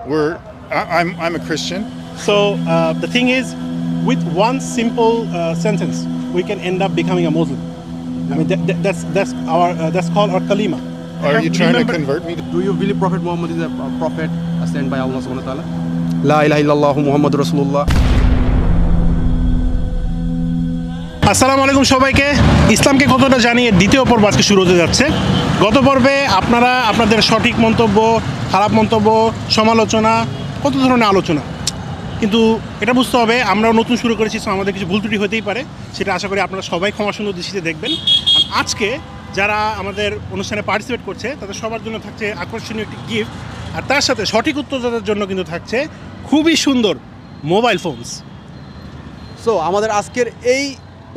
I'm a Christian. So the thing is, with one simple sentence, we can end up becoming a Muslim. I mean, that's called our kalima. Are you trying to convert me? Do you believe Prophet Muhammad is a prophet sent by Allah subhanahu wa ta'ala? La ilaha illallah Muhammadur Rasulullah. আসসালামু আলাইকুম সবাইকে। ইসলামকে কতটা জানিয়ে দ্বিতীয় পর্ব আজকে শুরু হতে যাচ্ছে। গত পর্বে আপনারা আপনাদের সঠিক মন্তব্য, খারাপ মন্তব্য, সমালোচনা, কত ধরনের আলোচনা, কিন্তু এটা বুঝতে হবে আমরাও নতুন শুরু করেছি, সো আমাদের কিছু ভুল ত্রুটি হতেই পারে। সেটা আশা করি আপনারা সবাই ক্ষমাসুন্দর দৃষ্টিতে দেখবেন। আর আজকে যারা আমাদের অনুষ্ঠানে পার্টিসিপেট করছে তাদের সবার জন্য থাকছে আকর্ষণীয় একটি গিফট, আর তার সাথে সঠিক উত্তরদাতার জন্য কিন্তু থাকছে খুবই সুন্দর মোবাইল ফোনস। সো আমাদের আজকের এই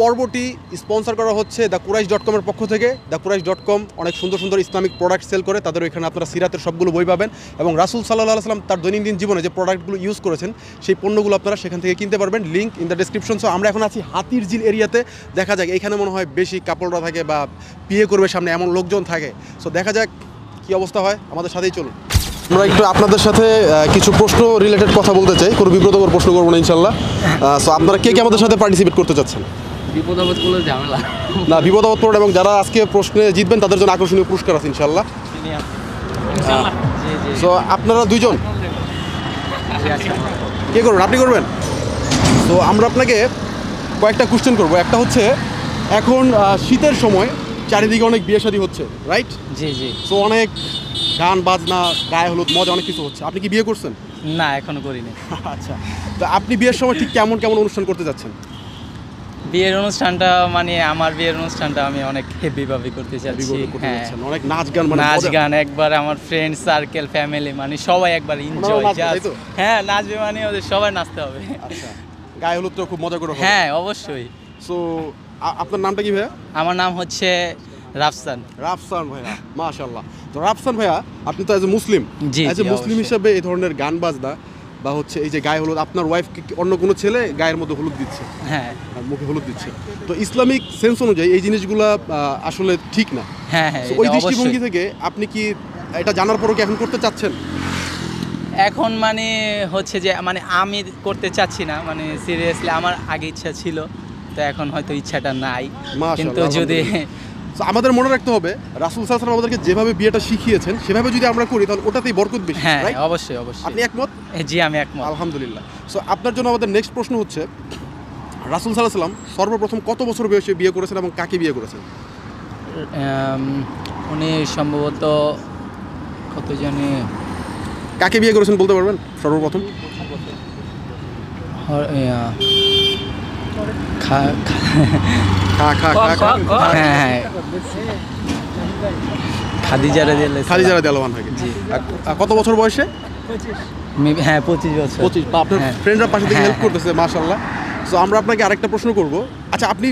পর্বটি স্পন্সর করা হচ্ছে thequraish.com এর পক্ষ থেকে। thequraish.com অনেক সুন্দর সুন্দর ইসলামিক প্রোডাক্ট সেল করে। তাদের ওইখানে আপনারা সিরাতের সবগুলো বই পাবেন এবং রাসূল সাল্লাল্লাহু আলাইহি ওয়াসাল্লাম তার দৈনন্দিন জীবনে যে প্রোডাক্টগুলো ইউজ করেছেন সেই পণ্যগুলো আপনারা সেখান থেকে কিনতে পারবেন। Link in the description. So আমরা এখন আছি হাতির ঝিল এরিয়াতে। দেখা যাক এখানে মনে হয় বেশি কাপড়রা থাকে বা বিয়ে করবে সামনে এমন লোকজন থাকে। সো দেখা যাক কী অবস্থা হয়, আমাদের সাথেই চলুন। আমরা একটু আপনাদের সাথে কিছু প্রশ্ন রিলেটেড কথা বলতে চাই, কোনো বিব্রতকর প্রশ্ন করবো না ইনশাল্লাহ। সো আপনারা কে কে আমাদের সাথে পার্টিসিপেট করতে চাচ্ছেন? বিপদাবদ করলে ঝামেলা না, বিপদাবদ পড়ে এবং যারা আজকে প্রশ্নে জিতবেন তাদের জন্য আকর্ষণীয় পুরস্কার আছে ইনশাল্লাহ। সো আপনারা দুইজন কে করবেন? আপনি করবেন। তো আমরা আপনাকে কয়েকটা কোশ্চেন করবো। একটা হচ্ছে এখন শীতের সময় চারিদিকে অনেক বিয়ে শাদী হচ্ছে, রাইট? জি জি। সো অনেক গান বাজনা, গায়ে হলুদ, মজা অনেক কিছু হচ্ছে। আপনি কি বিয়ে করছেন? না, এখনো করিনি। আচ্ছা, তো আপনি বিয়ের সময় ঠিক কেমন কেমন অনুষ্ঠান করতে যাচ্ছেন? বিয়ের অনুষ্ঠানটা মানে আমার বিয়ের অনুষ্ঠানটা আমি অনেক হেভিভাবে করতে চাচ্ছি। হ্যাঁ, অনেক নাচ গান, মানে নাচ গান একবার আমার ফ্রেন্ড সার্কেল, ফ্যামিলি মানে সবাই একবার এনজয়। হ্যাঁ, নাচবে মানে ওদের সবাই নাচতে হবে। আচ্ছা, গায়ে হলুদ তো খুব মজা করে হবে। হ্যাঁ অবশ্যই। সো আপনার নামটা কি ভাইয়া? আমার নাম হচ্ছে রাফসান। রাফসান ভাইয়া, মাশাআল্লাহ। তো রাফসান ভাইয়া, আপনি তো as a Muslim, as a মুসলিম হিসাবে এই ধরনের গান বাজনা বা হচ্ছে এই যে গায়ে হলুদ, আপনার ওয়াইফ অন্য কোনো ছেলে গায়ের মধ্যে হলুদ দিচ্ছে, হ্যাঁ মুখে হলুদ দিচ্ছে, তো ইসলামিক সেন্স অনুযায়ী এই জিনিসগুলো আসলে ঠিক না। হ্যাঁ হ্যাঁ, ওই দৃষ্টিভঙ্গি থেকে আপনি কি এটা জানার পরও কি এখন করতে চাচ্ছেন? এখন মানে হচ্ছে যে মানে আমি করতে চাচ্ছি না, মানে সিরিয়াসলি আমার আগে ইচ্ছা ছিল, তো এখন হয়তো ইচ্ছাটা নাই। কিন্তু যদি আমাদের মনে রাখতে হবে রাসূল সাল্লাল্লাহু আলাইহি ওয়াসাল্লাম আমাদেরকে যেভাবে বিয়েটা শিখিয়েছেন সেভাবে যদি আমরা করি তাহলে ওটাতেই বরকত বেশি। হ্যাঁ অবশ্যই অবশ্যই। আপনি একমত? জি আমি একমত। আলহামদুলিল্লাহ। সো আপনার জন্য আমাদের নেক্সট প্রশ্ন হচ্ছে, রাসূল সাল্লাল্লাহু আলাইহি ওয়াসাল্লাম সর্বপ্রথম কত বছর বয়সে বিয়ে করেছেন এবং কাকে বিয়ে করেছেন? উনি সম্ভবত কত জানি, কাকে বিয়ে করেছেন বলতে পারবেন সর্বপ্রথম? খাদিজা রাদিয়াল্লাহু আনহা। জি। কত বছর বয়সে? হ্যাঁ 25 বছর। 25। আপনার ফ্রেন্ডরা পাশে থেকে হেল্প করতেছে, মাশাআল্লাহ। সো আমরা আপনাকে আরেকটা প্রশ্ন করব। আচ্ছা, আপনি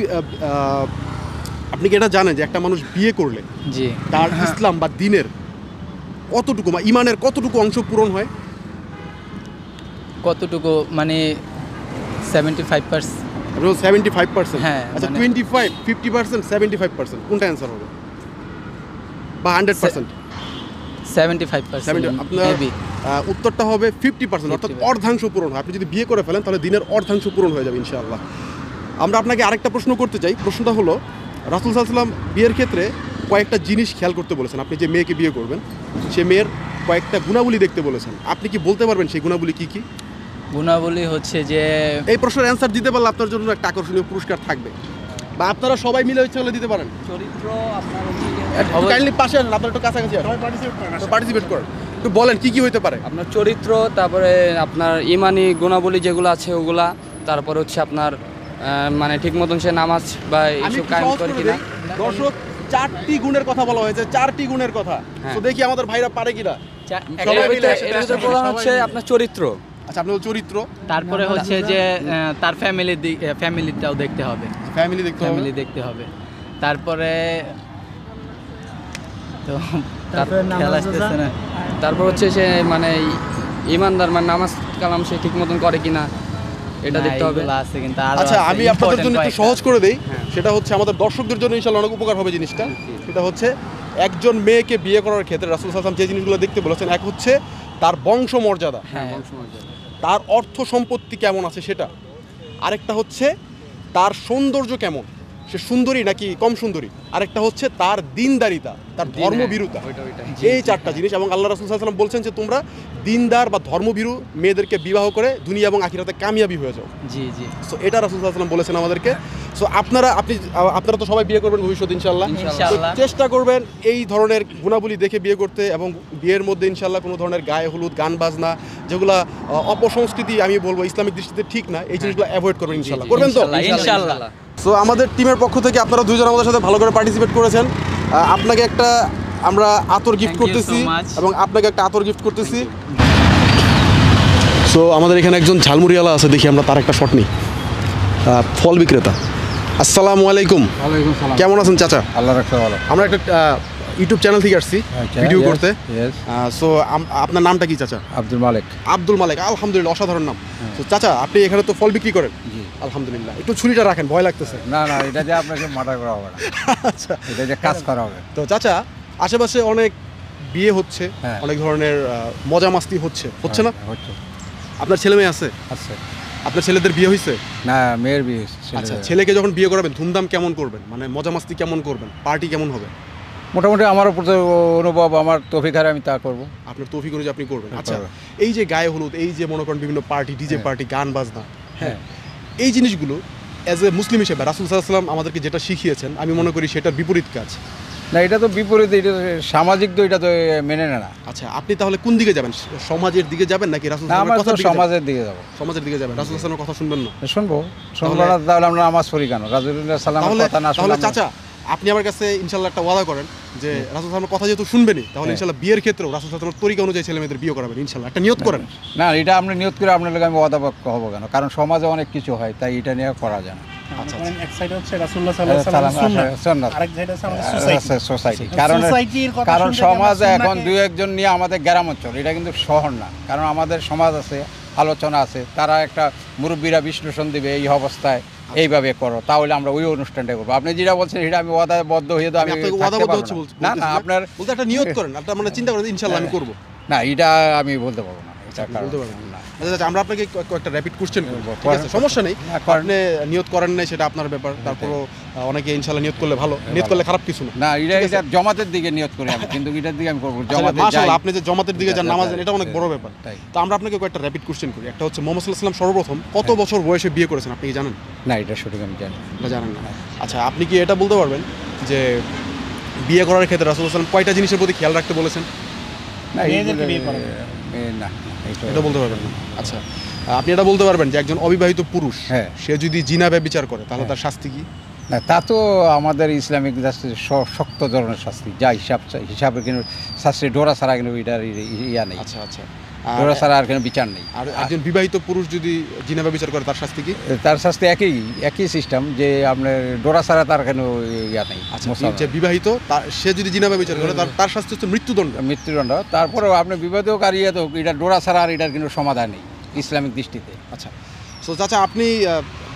কি এটা জানেন যে একটা মানুষ বিয়ে করলে জি তার ইসলাম বা দ্বীনের কতটুকু বা ঈমানের কতটুকু অংশ পূরণ হয়? কতটুকু মানে 75%। 75%? হ্যাঁ। আচ্ছা, 25, 50%, 75%, কোনটা অ্যান্সার হবে? বা 100%? 75%। আপনার উত্তরটা হবে 50%, অর্থাৎ অর্ধাংশ পূরণ হয়। আপনি যদি বিয়ে করে ফেলেন তাহলে দিনের অর্ধাংশ পূরণ হয়ে যাবে ইনশাআল্লাহ। আমরা আপনাকে আরেকটা প্রশ্ন করতে চাই। প্রশ্নটা হলো, রাসূল সাল্লাল্লাহু আলাইহি ওয়াসাল্লাম বিয়ের ক্ষেত্রে কয়েকটা জিনিস খেয়াল করতে বলেছেন। আপনি যে মেয়েকে বিয়ে করবেন সে মেয়ের কয়েকটা গুণাবলী দেখতে বলেছেন। আপনি কি বলতে পারবেন সেই গুণাবলী কী কী? গুণাবলী হচ্ছে যে, এই প্রশ্নের অ্যান্সার দিতে পারলে আপনার জন্য একটা আকর্ষণীয় পুরস্কার থাকবে, বা আপনারা সবাই মিলে ইচ্ছা হলে দিতে পারেন। চরিত্র আপনার কাইন্ডলি পাশে আসেন, আপনারা একটু কাছাকাছি আসেন, পার্টিসিপেট করেন, একটু বলেন কী কী হতে পারে। আপনার চরিত্র, তারপরে আপনার ইমানি গুণাবলী যেগুলো আছে ওগুলা, তারপরে হচ্ছে আপনার মানে ঠিক মতন সে নামাজ বা এইসব কায়েম করে কিনা। দর্শক, 4টি গুণের কথা বলা হয়েছে, 4টি গুণের কথা। তো দেখি আমাদের ভাইরা পারে কিনা। এর ভিতরে প্রধান হচ্ছে আপনার চরিত্র। আচ্ছা, আপনার চরিত্র, তারপরে হচ্ছে যে তার ফ্যামিলিটাও দেখতে হবে, ফ্যামিলি দেখতে হবে। তারপরে তো খেয়াল আসতেছে না। তারপর হচ্ছে সে মানে ইমানদার, মানে নামাজ কালাম সে ঠিক মতন করে কিনা এটা দেখতে হবে। আচ্ছা, আমি আপনাদের জন্য একটু সহজ করে দেই। সেটা হচ্ছে আমাদের দর্শকদের জন্য ইনশাআল্লাহ অনেক উপকার হবে জিনিসটা। সেটা হচ্ছে একজন মেয়েকে বিয়ে করার ক্ষেত্রে রাসূল সাল্লাল্লাহু আলাইহি ওয়াসাল্লাম যে জিনিসগুলো দেখতে বলেছেন, এক হচ্ছে তার বংশমর্যাদা, হ্যাঁ তার অর্থ সম্পত্তি কেমন আছে সেটা, আরেকটা হচ্ছে তার সৌন্দর্য কেমন, সে সুন্দরী নাকি কম সুন্দরী, আরেকটা হচ্ছে তার দিনদারিতা, তার ধর্মভীরুতা। এই চারটা জিনিস। এবং আল্লাহ রাসূল সাল্লাল্লাহু আলাইহি ওয়াসাল্লাম বলছেন যে তোমরা দিনদার বা ধর্মভীরু মেয়েদেরকে বিবাহ করে দুনিয়া এবং আখিরাতে কামিয়াবি হয়ে যাও। জি জি। সো এটা রাসূল সাল্লাল্লাহু আলাইহি ওয়াসাল্লাম বলেছেন আমাদেরকে। সো আপনারা তো সবাই বিয়ে করবেন ভবিষ্যতে ইনশাআল্লাহ। ইনশাআল্লাহ। তো চেষ্টা করবেন এই ধরনের গুণাবলী দেখে বিয়ে করতে, এবং বিয়ের মধ্যে ইনশাআল্লাহ কোনো ধরনের গায়ে হলুদ, গান বাজনা, যেগুলা অপসংস্কৃতি আমি বলবো ইসলামিক দৃষ্টিতে ঠিক না, এই জিনিসগুলো অ্যাভয়েড করবেন ইনশাআল্লাহ। করবেন তো? ইনশাআল্লাহ। সো আমাদের টিমের পক্ষ থেকে আপনারা দুইজন আমাদের সাথে ভালো করে পার্টিসিপেট করেছেন। আপনাকে একটা আমরা আতর গিফট Thank you করতেছি so much. এবং আপনাকে একটা আতর গিফট করতেছি। সো আমাদের এখানে একজন ঝালমুড়িওয়ালা আছে, দেখি আমরা তার একটা শট নিই। ফল বিক্রেতা। আসসালামু আলাইকুম। ওয়ালাইকুম সালাম। কেমন আছেন চাচা? আল্লাহ রাখতে ভালো। আমরা একটা ইউটিউব চ্যানেল থেকে আসছি ভিডিও করতে। Yes. সো আপনার নামটা কি চাচা? আব্দুল মালিক। আব্দুল মালিক। আলহামদুলিল্লাহ, অসাধারণ নাম। তো চাচা আপনি এখানে তো ফল বিক্রি করেন? জি। আলহামদুলিল্লাহ। একটু ছুরিটা রাখেন, ভয় লাগতেছে। না না, এটা দিয়ে আপনাকে মার্ডার করা হবে না। আচ্ছা। এটা দিয়ে কাজ করা হবে। তো চাচা আশেপাশে অনেক বিয়ে হচ্ছে, হ্যাঁ। অনেক ধরনের মজা মাস্তি হচ্ছে না? হ্যাঁ, হচ্ছে। আপনার ছেলে মেয়ে আছে? আছে। আপনার ছেলেদের বিয়ে হয়েছে? না, মেয়ের বিয়ে হয়েছে, ছেলের আচ্ছা, বিয়ে। ছেলেকে যখন বিয়ে করাবেন ধুমধাম কেমন করবেন, মানে মজা মাস্তি কেমন করবেন, পার্টি কেমন হবে? মোটামুটি আমার উপর অনুভব, আমার তৌফিকারে আমি তা করব। আপনার তৌফিক অনুযায়ী আপনি করবেন। হ্যাঁ, আচ্ছা, করবো। এই যে গায়ে হলুদ, এই যে মনে করেন বিভিন্ন পার্টি, ডিজে হ্যাঁ। পার্টি, গান বাজনা, হ্যাঁ, হ্যাঁ। এই জিনিসগুলো অ্যাজ এ মুসলিম হিসেবে রাসূল সাল্লাল্লাহু আলাইহি ওয়াসাল্লাম আমাদেরকে যেটা শিখিয়েছেন, আমি মনে করি সেটার বিপরীত কাজ। না, এটা তো বিপরীত, এটা সামাজিক, তো এটা তো মেনে নেয় না। আচ্ছা, আপনি তাহলে কোন দিকে যাবেন? সমাজের দিকে যাবেন নাকি রাসূল না, সাল্লাল্লাহু আমার আলাইহি তো ওয়াসাল্লামের কথা সমাজের দিকে যাবো। সমাজের দিকে যাবেন? রাসূল সাল্লাল্লাহু আলাইহি ওয়াসাল্লামের কথা শুনবেন না? শুনবো না, তাহলে আমরা নামাজ পড়ি কেন? রাসূলুল্লাহ সাল্লামের তাহলে কথা না শুনলে তাহলে আমরা- চাচা আপনি আমার কাছে ইনশাআল্লাহ একটা ওয়াদা করেন যে রাসূল সাল্লাল্লাহু কথা যেহেতু শুনবেনই, তাহলে হ্যাঁ। ইনশাআল্লাহ বিয়ের ক্ষেত্রেও রাসূল সাল্লাল্লাহু আলাইহি তরিকা অনুযায়ী ছেলে মেয়েদের বিয়ে করাবেন ইনশাআল্লাহ। একটা নিয়ত করেন। না, এটা আপনি নিয়ত করে আপনার লোক আমি ওয়াদাবাক্য হবো কেন? কারণ সমাজে অনেক কিছু হয়, তাই এটা নিয়ে করা যায় না। আচ্ছা, এক সাইড হচ্ছে রাসূলুল্লাহ সাল্লাল্লাহু আলাইহি ওয়াসাল্লামের সুন্নাত, সুন্নাত। আরেক সাইড আছে আমাদের সোসাইটি। সোসাইটি। সোসাইটির কথা কারণ শুনতে সমাজে আমরা এখন সুন্নাকে- দুই একজন নিয়ে আমাদের গ্রাম অঞ্চল, এটা কিন্তু শহর না। কারণ আমাদের সমাজ আছে, আলোচনা আছে, তারা একটা মুরব্বীরা বিশ্লেষণ দিবে এই অবস্থায় এইভাবে করো, তাহলে আমরা ওই অনুষ্ঠানটা করবো। আপনি যেটা বলছেন এটা আমি ওয়াদাবদ্ধ হয়ে তো আমি আমি আপনাকে থাকতে ওয়াদাবদ্ধ পারবো হচ্ছে না। বলছি না না, আপনার বলতে একটা নিয়ত করেন, একটা মানে চিন্তা করেন ইনশাআল্লাহ আমি করব। না, এটা আমি বলতে পারবো না। এটা আপনি কারণ- বলতে পারবেন না। না। আচ্ছা আচ্ছা, আমরা আপনাকে একটা র্যাপিড কোশ্চেন করব, ঠিক আছে? করেন। সমস্যা নেই। না, করেন। আপনি নিয়ত করেন নাই সেটা আপনার ব্যাপার, তারপরও অনেকে ইনশাআল্লাহ নিয়ত করলে ভালো, নিয়ত করলে খারাপ কিছু না। না, এটা জমাতের দিকে নিয়ত করি আমি, কিন্তু এটার দিকে আমি করবো জমাতে যাই। মাশাআল্লাহ, আপনি যে জমাতের দিকে যান, যাই, নামাজ যাই, এটা অনেক যাই, বড় ব্যাপার। তাই। তো আমরা আপনাকে কয়েকটা র্যাপিড কোশ্চেন করি। একটা হচ্ছে মুহাম্মদ সাল্লাল্লাহু আলাইহি ওয়াসাল্লাম সর্বপ্রথম কত বছর বয়সে বিয়ে করেছেন আপনি কি জানেন? না, এটা সঠিক আমি জানি না। এটা জানেন না? আচ্ছা, আপনি কি এটা বলতে পারবেন যে বিয়ে করার ক্ষেত্রে রাসূল সাল্লাল্লাহু আলাইহি ওয়াসাল্লাম কয়টা জিনিসের প্রতি খেয়াল রাখতে বলেছেন? না, মেয়েদেরকে এইগুলো- বিয়ে করাবে। না, এটা বলতে পারবেন না? আচ্ছা, আপনি এটা বলতে পারবেন যে একজন অবিবাহিত পুরুষ হ্যাঁ। সে যদি জিনা ব্যভিচার করে তাহলে তার শাস্তি কি? না, তা তো আমাদের ইসলামিক শাস্ত্রে শক্ত ধরনের শাস্তি, যা হিসাবে কিন্তু শাস্ত্রে ডোরা ছাড়া কিন্তু এটার ইয়া নেই। আচ্ছা আচ্ছা, ডোরা ছাড়া আর কোনো বিচার নেই। আর একজন বিবাহিত পুরুষ যদি জিনা ব্যভিচার করে তার শাস্তি কি? তার শাস্তি একই সিস্টেম, যে আপনার ডোরা ছাড়া তার কোনো ইয়া নেই। আচ্ছা, মশলা যে নেই। বিবাহিত সে যদি জিনা ব্যভিচার করে তার শাস্তি হচ্ছে মৃত্যুদণ্ড। মৃত্যুদণ্ড। তারপরেও আপনি বিবাদও কারিয়ে তো এটা ডোরা ছাড়া আর এটার কোনো সমাধান নেই ইসলামিক দৃষ্টিতে। আচ্ছা, সো চাচা আপনি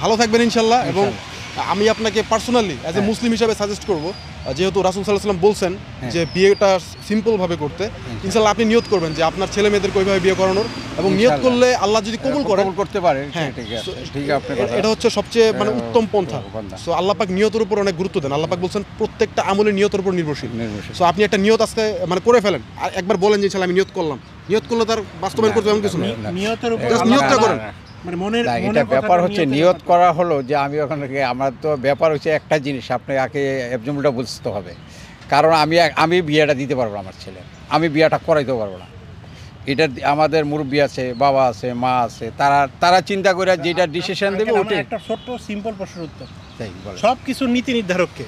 ভালো থাকবেন ইনশাল্লাহ। এবং আমি আপনাকে পার্সোনালি অ্যাজ এ মুসলিম হিসাবে সাজেস্ট করব, যেহেতু রাসূল সাল্লাল্লাহু আলাইহি ওয়াসাল্লাম বলছেন যে বিয়েটা সিম্পলভাবে করতে, ইনশাল্লাহ আপনি নিয়ত করবেন যে আপনার ছেলে মেয়েদেরকে ওইভাবে বিয়ে করানোর, এবং নিয়ত ইনশাআল্লাহ। করলে আল্লাহ যদি কবুল করেন, কবুল করতে পারে, হ্যাঁ, ঠিক আছে, so ঠিক আছে, আপনার কথা। এটা হচ্ছে সবচেয়ে মানে উত্তম পন্থা। পন্থা। সো আল্লাহ পাক নিয়তের উপর অনেক গুরুত্ব দেন। আল্লাহ পাক বলছেন প্রত্যেকটা আমলে নিয়তের উপর নির্ভরশীল। সো আপনি একটা নিয়ত আজকে মানে করে ফেলেন, আর একবার বলেন যে ইনশাআল্লাহ আমি নিয়ত করলাম। নিয়ত করলে তার বাস্তবায়ন করতে এমন কিছু না। নিয়তের উপর Just আল্লাহ নিয়তটা তাআলা- করেন। মানে মনের না, মনের এটা ব্যাপার কথাটা হচ্ছে নিয়তের নিয়ত কথা। করা হলো যে আমি ওখানে আমার তো ব্যাপার হচ্ছে একটা জিনিস, আপনাকে এক্সাম্পলটা বুঝতে হবে। কারণ আমি বিয়েটা দিতে পারবো না আমার ছেলে, আমি বিয়েটা করাইতেও পারবো না। এটা আমাদের মুরব্বী আছে, বাবা আছে, মা আছে, তারা চিন্তা করে যেটা ডিসিশন দেবে আমার ওটাই। একটা ছোট্ট সিম্পল প্রশ্নের উত্তর। তাই বলে সবকিছুর নীতি নির্ধারককে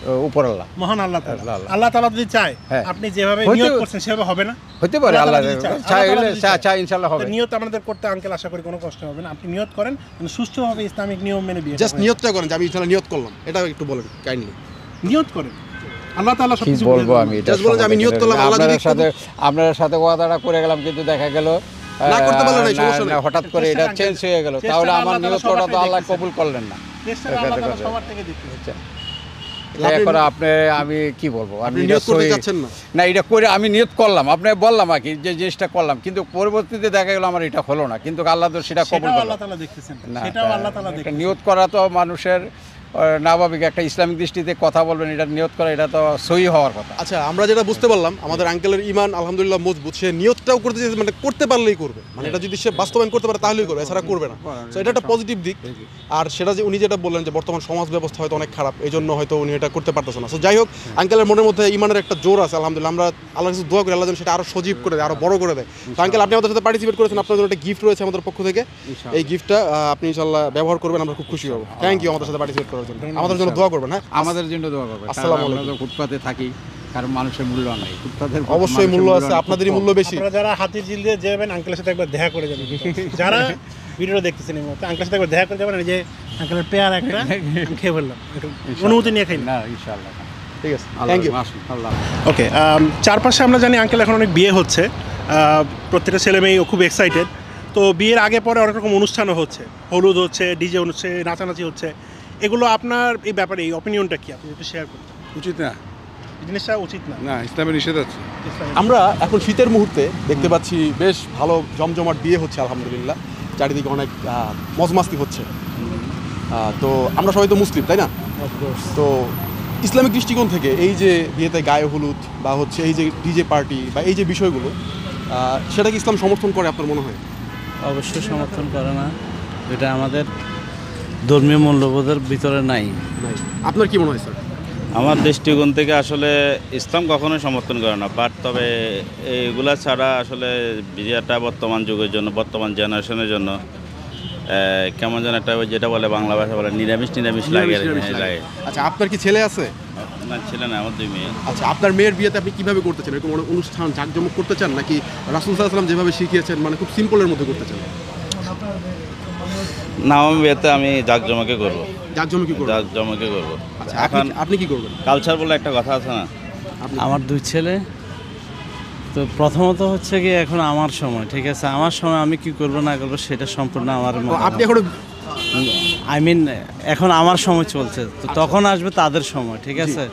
উপরআল্লাহ মহান আল্লাহ তাআলা। আল্লাহ। আল্লাহ তাআলা যদি চায় হ্যাঁ। আপনি যেভাবে হয়তো- নিয়ত করছেন সেভাবে হবে না। হতে পারে, আল্লাহ আল্লাহ তাআলা যদি চায়, চাই আল্লাহ তাআলা যদি চায়। চাই ইনশাআল্লাহ হবে। তো নিয়ত আমাদের করতে আঙ্কেল আশা করি কোনো কষ্ট হবে না। আপনি নিয়ত করেন, মানে সুষ্ঠুভাবে ইসলামিক নিয়ম মেনে বিয়ে জাস্ট নিয়তটা করেন যে আমি ইনশাআল্লাহ নিয়ত করলাম, এটা একটু বলেন কাইন্ডলি। নিয়ত করেন, আল্লাহ তাআলা কি সবকিছু বলবো আমি এটা Just বলেন যে আমি নিয়ত করলাম, আল্লাহ যদি আপনার সাথে ওয়াদাটা করে গেলাম, কিন্তু দেখা গেল না করতে পারলেন না, সমস্যা নেই। হঠাৎ করে এটা চেষ্টা চেঞ্জ হয়ে গেল, চেষ্টা তাহলে আল্লাহ আমার তাআলা নিয়তটা সবার তো থেকে আল্লাহ দেখতেছেন। কবুল করলেন না। চেষ্টা আল্লাহ তাআলা সবার থেকে দেখতে। এখন আপনি আমি কি বলবো আপনি আমি নিয়ত এটা করতে সহি- চাচ্ছেন না? না এটা করে আমি নিয়ত করলাম, আপনি বললাম আর কি যে জিনিসটা করলাম, কিন্তু পরবর্তীতে দেখা গেল আমার এটা হলো না, কিন্তু আল্লাহ তো সেটা কবুল সেটাও করলো আল্লাহ তাআলা দেখতেছেন, না। সেটাও আল্লাহ তাআলা একটা দেখতেছেন। নিয়ত করা তো মানুষের স্বাভাবিক, একটা ইসলামিক দৃষ্টিতে কথা বলবেন, এটা নিয়ত করা এটা তো সহি হওয়ার কথা। আচ্ছা, আমরা যেটা বুঝতে পারলাম আমাদের আঙ্কেলের ইমান আলহামদুলিল্লাহ মজবুত, সে নিয়তটাও করতে চাইছে, মানে করতে পারলেই করবে, মানে এটা যদি সে বাস্তবায়ন করতে পারে তাহলেই করবে, এছাড়া করবে না। তো এটা একটা পজিটিভ দিক। আর সেটা যে উনি যেটা বললেন যে বর্তমান সমাজ ব্যবস্থা হয়তো অনেক খারাপ, এই জন্য হয়তো উনি এটা করতে পারতেছে না। তো যাই হোক, আঙ্কেলের মনের মধ্যে ইমানের একটা জোর আছে আলহামদুলিল্লাহ। আমরা আল্লাহর কাছে দোয়া করি আল্লাহ যেন সেটা আরো সজীব করে দেয়, আরো বড় করে দেয়। তো আঙ্কেল, আপনি আমাদের সাথে পার্টিসিপেট করেছেন, আপনার জন্য একটা গিফট রয়েছে আমাদের পক্ষ থেকে। এই গিফটটা আপনি ইনশাআল্লাহ ব্যবহার করবেন, আমরা খুব খুশি হব। থ্যাংক ইউ আমাদের সাথে পার্টিসিপেট করার জন্য। আমাদের জন্য দোয়া করবেন। হ্যাঁ, আমাদের জন্য দোয়া করবেন। আসসালামু আমরা আলাইকুম। তো ফুটপাতে থাকি, কারণ মানুষের মূল্য নাই, ফুটপাতের অবশ্যই মূল্য আছে, আপনাদেরই মূল্য বেশি। আপনারা যারা হাতির ঝিল দিয়ে যাবেন আঙ্কেলের সাথে একবার দেখা করে যাবেন। যারা ভিডিও দেখতেছেন এই মুহূর্তে আঙ্কেলের সাথে একবার দেখা করে যাবেন। এই যে আঙ্কেলের পেয়ার একটা আমি খেয়ে ফেললাম, একটু অনুমতি নিয়ে খাই না ইনশাআল্লাহ। ঠিক আছে, থ্যাংক ইউ। আল্লাহ ওকে। চারপাশে আমরা জানি আঙ্কেল এখন অনেক বিয়ে হচ্ছে, প্রত্যেকটা ছেলে মেয়েও খুব এক্সাইটেড। তো বিয়ের আগে পরে অনেক রকম অনুষ্ঠানও হচ্ছে, হলুদ হচ্ছে, ডিজে হচ্ছে, নাচানাচি হচ্ছে। এগুলো আপনার এই ব্যাপারে এই অপিনিয়নটা কি, আপনি একটু শেয়ার করুন। উচিত না, এই জিনিসটা উচিত না। না, ইসলামে নিষেধ আছে। আমরা এখন শীতের মুহূর্তে দেখতে পাচ্ছি বেশ ভালো জমজমাট বিয়ে হচ্ছে আলহামদুলিল্লাহ, চারিদিকে অনেক মজমাস্তি হচ্ছে। তো আমরা সবাই তো মুসলিম, তাই না? তো ইসলামিক দৃষ্টিকোণ থেকে এই যে বিয়েতে গায়ে হলুদ বা হচ্ছে এই যে ডিজে পার্টি বা এই যে বিষয়গুলো, সেটা কি ইসলাম সমর্থন করে আপনার মনে হয়? অবশ্যই সমর্থন করে না, এটা আমাদের ধর্মীয় মূল্যবোধের ভিতরে নাই। আপনার কি মনে হয় স্যার? আমার দৃষ্টিকোণ থেকে আসলে ইসলাম কখনোই সমর্থন করে না, বাট তবে এইগুলা ছাড়া আসলে বিয়েটা বর্তমান যুগের জন্য, বর্তমান জেনারেশনের জন্য কেমন যেন একটা যেটা বলে বাংলা ভাষা বলে নিরামিষ লাগে। আচ্ছা, আপনার কি ছেলে আছে? না, ছিল না, আমার 2 মেয়ে। আচ্ছা, আপনার মেয়ের বিয়েতে আপনি কিভাবে করতে চান? এরকম অনুষ্ঠান জাঁকজমক করতে চান, নাকি রাসূল সাল্লাল্লাহু আলাইহি ওয়াসাল্লাম যেভাবে শিখিয়েছেন মানে খুব সিম্পলের মধ্যে করতে চান? না, আমার বিয়েতে আমি জাঁকজমকে করবো, জাঁকজমকই করবেন? জাঁকজমকে করবো। আচ্ছা, এখন আপনি কি করবেন? কালচার বলে একটা কথা আছে না, আমার 2 ছেলে, তো প্রথমত হচ্ছে কি এখন আমার সময়, ঠিক আছে, আমার সময় আমি কি করব না করব সেটা সম্পূর্ণ আমার আপনি এখন আই মিন এখন আমার সময় চলছে, তো তখন আসবে তাদের সময়, ঠিক আছে,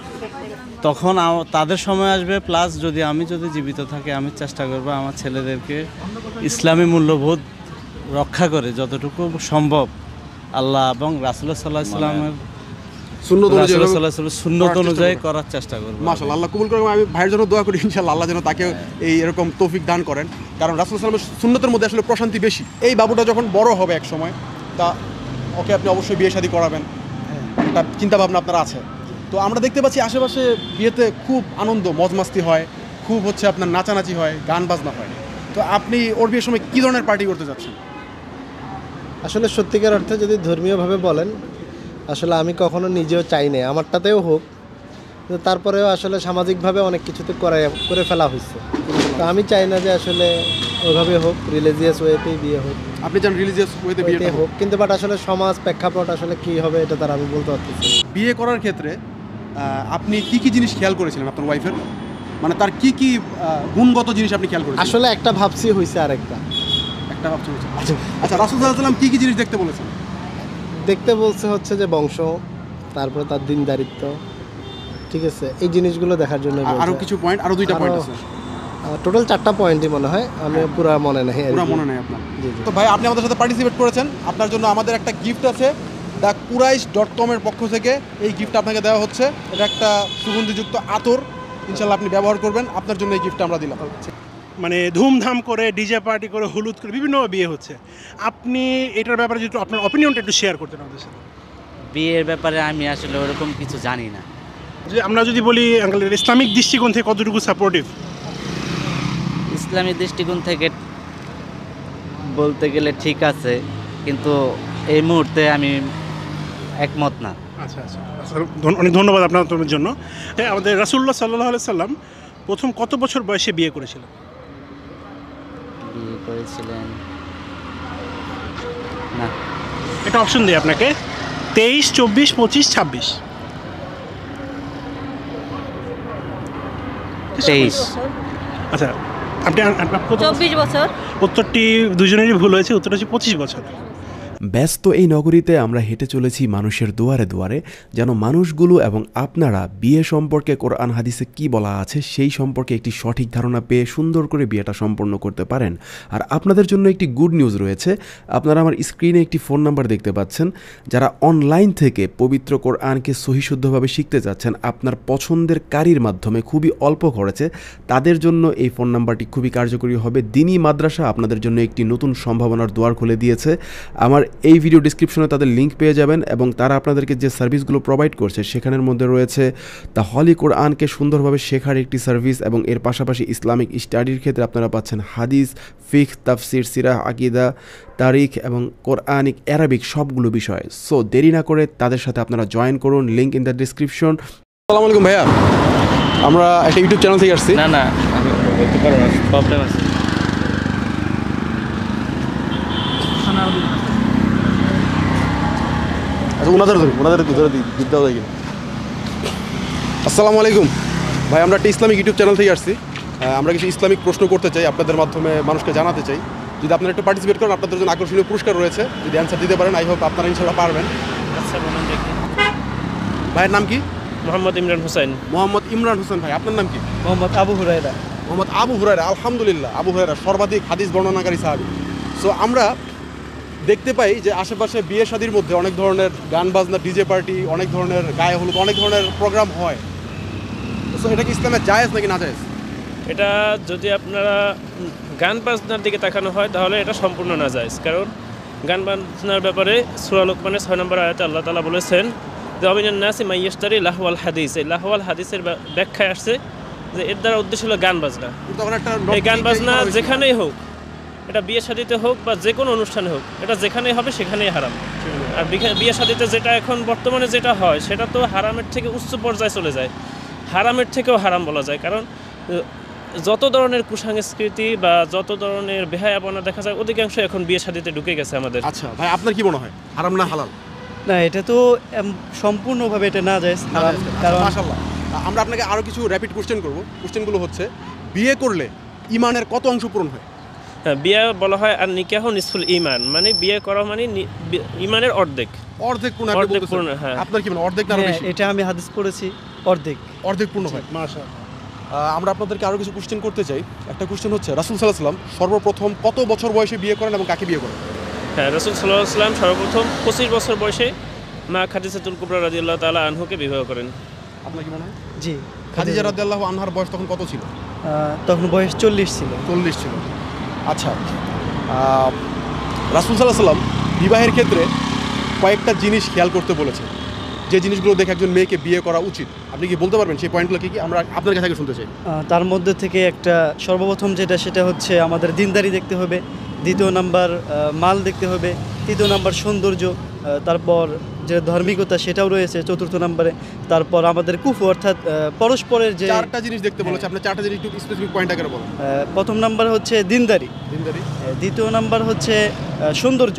তখন তাদের সময় আসবে। প্লাস যদি জীবিত থাকি আমি চেষ্টা করব আমার ছেলেদেরকে ইসলামী মূল্যবোধ রক্ষা করে যতটুকু সম্ভব আল্লাহ এবং রাসূলুল্লাহ সাল্লাল্লাহু আলাইহি ওয়াসাল্লামের সুন্নত অনুযায়ী করার চেষ্টা করব। মাশাআল্লাহ, আল্লাহ কবুল করুন। আমি ভাইয়ের জন্য দোয়া করি ইনশাআল্লাহ আল্লাহ যেন তাকে এই এরকম তৌফিক দান করেন, কারণ রাসূল সাল্লাল্লাহু আলাইহি ওয়াসাল্লামের সুন্নতের মধ্যে আসলে প্রশান্তি বেশি। এই বাবুটা যখন বড় হবে এক সময়, তা ওকে আপনি অবশ্যই বিয়ে শাদী করাবেন, একটা চিন্তা ভাবনা আপনার আছে। তো আমরা দেখতে পাচ্ছি আশেপাশে বিয়েতে খুব আনন্দ মজমাস্তি হয়, খুব হচ্ছে আপনার নাচানাচি হয়, গান বাজনা হয়। তো আপনি ওর বিয়ের সময় কী ধরনের পার্টি করতে যাচ্ছেন? আসলে সত্যিকার অর্থে যদি ধর্মীয়ভাবে বলেন, আসলে আমি কখনো নিজেও চাই না আমারটাতেও হোক, কিন্তু তারপরেও আসলে সামাজিকভাবে অনেক কিছুতে করে ফেলা হয়েছে। তো আমি চাই না যে আসলে ওইভাবে হোক, রিলিজিয়াস ওয়েতেই বিয়ে হোক। আপনি চান রিলিজিয়াস ওয়েতে বিয়ে হোক, কিন্তু বাট আসলে সমাজ প্রেক্ষাপট আসলে কী হবে এটা তার আমি বলতে পারতেছি। বিয়ে করার ক্ষেত্রে আপনি কি কি জিনিস খেয়াল করেছিলেন আপনার ওয়াইফের? মানে তার কি কি গুণগত জিনিস আপনি খেয়াল করেছেন? আসলে একটা ভাবছি হয়েছে আরেকটা ভাবছি হয়েছে। আচ্ছা আচ্ছা, রাসূল সাল্লাল্লাহু আলাইহি ওয়াসাল্লাম কি কি জিনিস দেখতে বলেছেন? দেখতে বলছে হচ্ছে যে বংশ, তারপরে তার দিনদারিত্ব, ঠিক আছে, এই জিনিসগুলো দেখার জন্য। আরো কিছু পয়েন্ট, আরো 2টা পয়েন্ট আছে, টোটাল 4টা পয়েন্টই মনে হয়, আমি পুরো মনে নেই, পুরো মনে নেই আপনার। জি জি। তো ভাই, আপনি আমাদের সাথে পার্টিসিপেট করেছেন, আপনার জন্য আমাদের একটা গিফট আছে thequraish.com এর পক্ষ থেকে। এই গিফট আপনাকে দেওয়া হচ্ছে, এটা একটা সুগন্ধিযুক্ত আতর, ইনশাআল্লাহ আপনি ব্যবহার করবেন। আপনার জন্য এই গিফটটা আমরা দিলাম। মানে ধুমধাম করে ডিজে পার্টি করে হলুদ করে বিভিন্ন বিয়ে হচ্ছে, আপনি এটার ব্যাপারে যদি আপনার অপিনিয়নটা একটু শেয়ার করতেন আমাদের সাথে। বিয়ের ব্যাপারে আমি আসলে ওরকম কিছু জানি না। যে আমরা যদি বলি আঙ্কেলের ইসলামিক দৃষ্টিকোণ থেকে কতটুকু সাপোর্টিভ? ইসলামী দৃষ্টিকোণ থেকে বলতে গেলে ঠিক আছে, কিন্তু এই মুহূর্তে আমি একমত না। আচ্ছা আচ্ছা, অনেক ধন্যবাদ আপনার জন্য। আমাদের রাসূলুল্লাহ সাল্লাল্লাহু আলাইহি সাল্লাম প্রথম কত বছর বয়সে বিয়ে করেছিলেন? বিয়ে করেছিলেন না, এটা অপশন দিই আপনাকে, 23, 24, 25, 26। 23। আচ্ছা, আপনি 24 বছর। উত্তরটি দুজনেরই ভুল হয়েছে, উত্তরটা হচ্ছে 25 বছর। ব্যস্ত এই নগরীতে আমরা হেঁটে চলেছি মানুষের দুয়ারে দুয়ারে, যেন মানুষগুলো এবং আপনারা বিয়ে সম্পর্কে কোরআন হাদিসে কি বলা আছে সেই সম্পর্কে একটি সঠিক ধারণা পেয়ে সুন্দর করে বিয়েটা সম্পন্ন করতে পারেন। আর আপনাদের জন্য একটি গুড নিউজ রয়েছে। আপনারা আমার স্ক্রিনে একটি ফোন নাম্বার দেখতে পাচ্ছেন। যারা অনলাইন থেকে পবিত্র কোরআনকে সহিশুদ্ধভাবে শিখতে চাচ্ছেন আপনার পছন্দের কারির মাধ্যমে খুবই অল্প খরচে, তাদের জন্য এই ফোন নাম্বারটি খুবই কার্যকরী হবে। দিনী মাদ্রাসা আপনাদের জন্য একটি নতুন সম্ভাবনার দুয়ার খুলে দিয়েছে। আমার এই ভিডিও ডিসক্রিপশনে তাদের লিঙ্ক পেয়ে যাবেন এবং তারা আপনাদেরকে যে সার্ভিসগুলো প্রোভাইড করছে সেখানের মধ্যে রয়েছে দ্য হলি কোরআনকে সুন্দরভাবে শেখার একটি সার্ভিস, এবং এর পাশাপাশি ইসলামিক স্টাডির ক্ষেত্রে আপনারা পাচ্ছেন হাদিস, ফিকহ, তাফসির, সিরাহ, আকিদা, তারিখ এবং কোরআনিক অ্যারাবিক সবগুলো বিষয়। সো দেরি না করে তাদের সাথে আপনারা জয়েন করুন, লিঙ্ক ইন দ্য ডিসক্রিপশন। আসসালামু আলাইকুম ভাইয়া, আমরা একটা ইউটিউব চ্যানেল থেকে আসছি। না না বলতে পারবো না, প্রবলেম আছে। আচ্ছা ওনাদের বিদ্যা হয়ে গেল। আসসালামু আলাইকুম ভাই, আমরা একটা ইসলামিক ইউটিউব চ্যানেল থেকে আসছি। আমরা কিছু ইসলামিক প্রশ্ন করতে চাই, আপনাদের মাধ্যমে মানুষকে জানাতে চাই। যদি আপনারা একটু পার্টিসিপেট করেন, আপনাদের জন্য আকর্ষণীয় পুরস্কার রয়েছে। যদি অ্যান্সার দিতে পারেন, আই হোপ আপনারা ইনশাআল্লাহ পারবেন। আচ্ছা বলুন দেখি। ভাইয়ের নাম কি? মোহাম্মদ ইমরান হোসেন। মোহাম্মদ ইমরান হোসেন। ভাই আপনার নাম কি? মোহাম্মদ আবু হুরায়রা। মোহাম্মদ আবু হুরায়রা। আলহামদুলিল্লাহ, আবু হুরায়রা সর্বাধিক হাদিস বর্ণনাকারী সাহাবী। সো আমরা দেখতে পাই যে আশেপাশে বিয়ে শাদির মধ্যে অনেক ধরনের গান বাজনা, ডিজে পার্টি, অনেক ধরনের গায়ে হলুদ, অনেক ধরনের প্রোগ্রাম হয়। সো এটা কি ইসলামে জায়েজ নাকি না জায়েজ? এটা যদি আপনারা গান বাজনার দিকে তাকানো হয় তাহলে এটা সম্পূর্ণ না জায়েজ। কারণ গান বাজনার ব্যাপারে সূরা লোকমানের 6 নম্বর আয়াতে আল্লাহ তাআলা বলেছেন যে অমিনান নাসি মাই ইয়াশতারি লাহওয়াল হাদিস। এই লাহওয়াল হাদিসের ব্যাখ্যায় আসছে যে এর দ্বারা উদ্দেশ্য হলো গান বাজনা। এই গান বাজনা যেখানেই হোক, এটা বিয়ে শাদিতে হোক বা যে কোনো অনুষ্ঠানে হোক, এটা যেখানেই হবে সেখানেই হারাম। আর বিয়ে শাদিতে যেটা এখন বর্তমানে যেটা হয় সেটা তো হারামের থেকে উচ্চ পর্যায়ে চলে যায়, হারামের থেকেও হারাম বলা যায়। কারণ যত ধরনের কুসংস্কৃতি বা যত ধরনের বেহায়াপনা দেখা যায় অধিকাংশ এখন বিয়ে শাদিতে ঢুকে গেছে আমাদের। আচ্ছা ভাই, আপনার কি মনে হয় হারাম না হালাল? না, এটা তো সম্পূর্ণভাবে এটা না যায়, কারণ মাশাআল্লাহ। আমরা আপনাকে আরও কিছু র্যাপিড কোশ্চেন করব। কোশ্চেনগুলো হচ্ছে, বিয়ে করলে ইমানের কত অংশ পূরণ হয়? হ্যাঁ, বিয়ে বলা হয় আর নিকাহ নিসফুল ইমান, মানে বিয়ে করা মানে ইমানের অর্ধেক। অর্ধেক পূর্ণ? অর্ধেক পূর্ণ। হ্যাঁ, আপনার কি মানে অর্ধেক না বেশি? এটা আমি হাদিস পড়েছি, অর্ধেক পূর্ণ হয়। মাশাআল্লাহ। আমরা আপনাদেরকে আরও কিছু কোশ্চেন করতে চাই। একটা কোশ্চেন হচ্ছে, রাসূল সাল্লাল্লাহু আলাইহি ওয়াসাল্লাম সর্বপ্রথম কত বছর বয়সে বিয়ে করেন এবং কাকে বিয়ে করেন? হ্যাঁ, রাসূল সাল্লাল্লাহু আলাইহি ওয়াসাল্লাম সর্বপ্রথম 25 বছর বয়সে মা খাদিজাতুল কুবরা রাদিয়াল্লাহু তাআলা আনহুকে বিবাহ করেন। আপনার কি মনে হয়? জি। খাদিজা রাদিয়াল্লাহু আনহার বয়স তখন কত ছিল? তখন বয়স 40 ছিল। 40 ছিল। আচ্ছা, রাসূল সাল্লাল্লাহু আলাইহি ওয়াসাল্লাম বিবাহের ক্ষেত্রে কয়েকটা জিনিস খেয়াল করতে বলেছে, যে জিনিসগুলো দেখে একজন মেয়েকে বিয়ে করা উচিত। আপনি কি বলতে পারবেন সেই পয়েন্টগুলো কি কি? আমরা আপনার কাছে শুনতে চাই। তার মধ্যে থেকে একটা সর্বপ্রথম সেটা হচ্ছে আমাদের দিনদারি দেখতে হবে, দ্বিতীয় নাম্বার মাল দেখতে হবে, তৃতীয় নাম্বার সৌন্দর্য, তারপর যে ধার্মিকতা সেটাও রয়েছে চতুর্থ নম্বরে। তারপর আমাদের কুফু অর্থাৎ পরস্পরের যে চারটা জিনিস দেখতে বলেছে, আপনি চারটা জিনিস একটু স্পেসিফিক পয়েন্ট আকারে বলুন। প্রথম নাম্বার হচ্ছে দিনদারি, দ্বিতীয় নাম্বার হচ্ছে সৌন্দর্য,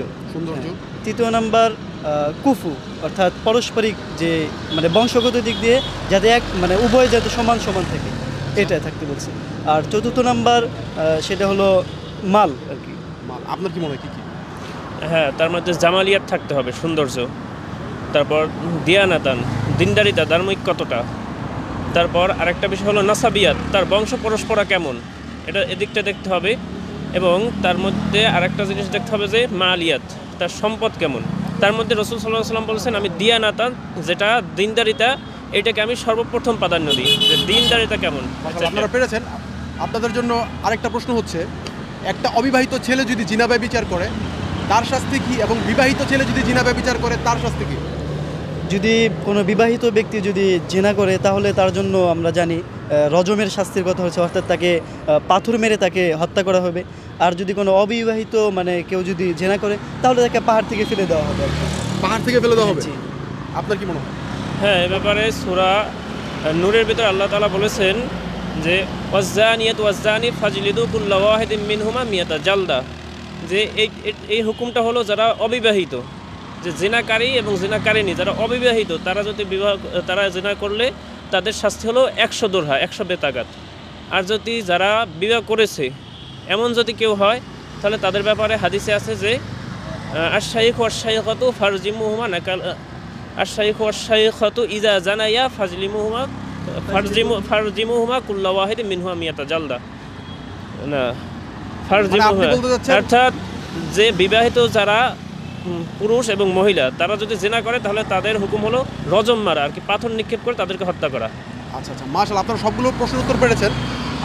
তৃতীয় নাম্বার কুফু অর্থাৎ পারস্পরিক যে মানে বংশগত দিক দিয়ে যাতে মানে উভয় যাতে সমান সমান থাকে, এটা থাকতে বলছে। আর চতুর্থ নাম্বার সেটা হলো মাল আর কি। মাল আপনার কি মনে হয় কি কি? হ্যাঁ, তার মধ্যে জামালিয়াত থাকতে হবে, সৌন্দর্য, তারপর দিয়ানাতান, দিনদারিতা, ধার্মিক কতটা, তারপর আরেকটা বিষয় হলো নাসাবিয়াত, তার বংশ পরস্পরা কেমন, এটা এদিকটা দেখতে হবে। এবং তার মধ্যে আরেকটা জিনিস দেখতে হবে যে মালিয়াত, তার সম্পদ কেমন। তার মধ্যে রাসূল সাল্লাল্লাহু আলাইহি ওয়াসাল্লাম বলেছেন আমি দিয়ানাতান, যেটা দিনদারিতা, এটাকে আমি সর্বপ্রথম প্রাধান্য দিই, যে দিনদারিতা কেমন। আপনারা পেরেছেন। আপনাদের জন্য আরেকটা প্রশ্ন হচ্ছে, একটা অবিবাহিত ছেলে যদি জিনা ব্যভিচার করে তার শাস্তি কি, এবং বিবাহিত ছেলে যদি জিনা ব্যভিচার করে তার শাস্তি কি? যদি কোনো বিবাহিত ব্যক্তি যদি জিনা করে তাহলে তার জন্য আমরা জানি রজমের শাস্তির কথা হচ্ছে, অর্থাৎ তাকে পাথর মেরে তাকে হত্যা করা হবে। আর যদি কোনো অবিবাহিত মানে কেউ যদি জিনা করে তাহলে তাকে পাহাড় থেকে ফেলে দেওয়া হবে। পাহাড় থেকে ফেলে দেওয়া হবে? আপনার কি মনে হয়? হ্যাঁ, এ ব্যাপারে সূরা নূরের ভিতরে আল্লাহ তাআলা বলেছেন যে ওয়াজ্জানিয়াতু ওয়াজ্জানি ফাজলিদু কুল্লা ওয়াহিদিন মিনহুমা মিয়াতা জালদা, যে এই হুকুমটা হলো যারা অবিবাহিত, যে জিনাকারী এবং জিনাকারিনী যারা অবিবাহিত তারা জিনা করলে তাদের শাস্তি হলো 100 দোরহা, 100 বেতাগাত। আর যদি যারা বিবাহ করেছে এমন যদি কেউ হয় তাহলে তাদের ব্যাপারে হাদিসে আছে যে আশ-শাইখ ওয়াশ-শাইখাতু ফারজিমুহুমা নাকাল আশ-শাইখ ওয়াশ-শাইখাতু ইযা জানায়া ফারজিমুহুমা কুল্লা ওয়াহিদিন মিনহুমা মিয়াতা জালদা না ফারজিমুহুমা অর্থাৎ যে বিবাহিত যারা পুরুষ এবং মহিলা তারা যদি জিনা করে তাহলে তাদের হুকুম হলো রজম মারা, আর কি পাথর নিক্ষেপ করে তাদেরকে হত্যা করা। আচ্ছা আচ্ছা, মাশাআল্লাহ, আপনারা সবগুলো প্রশ্নের উত্তর পেরেছেন।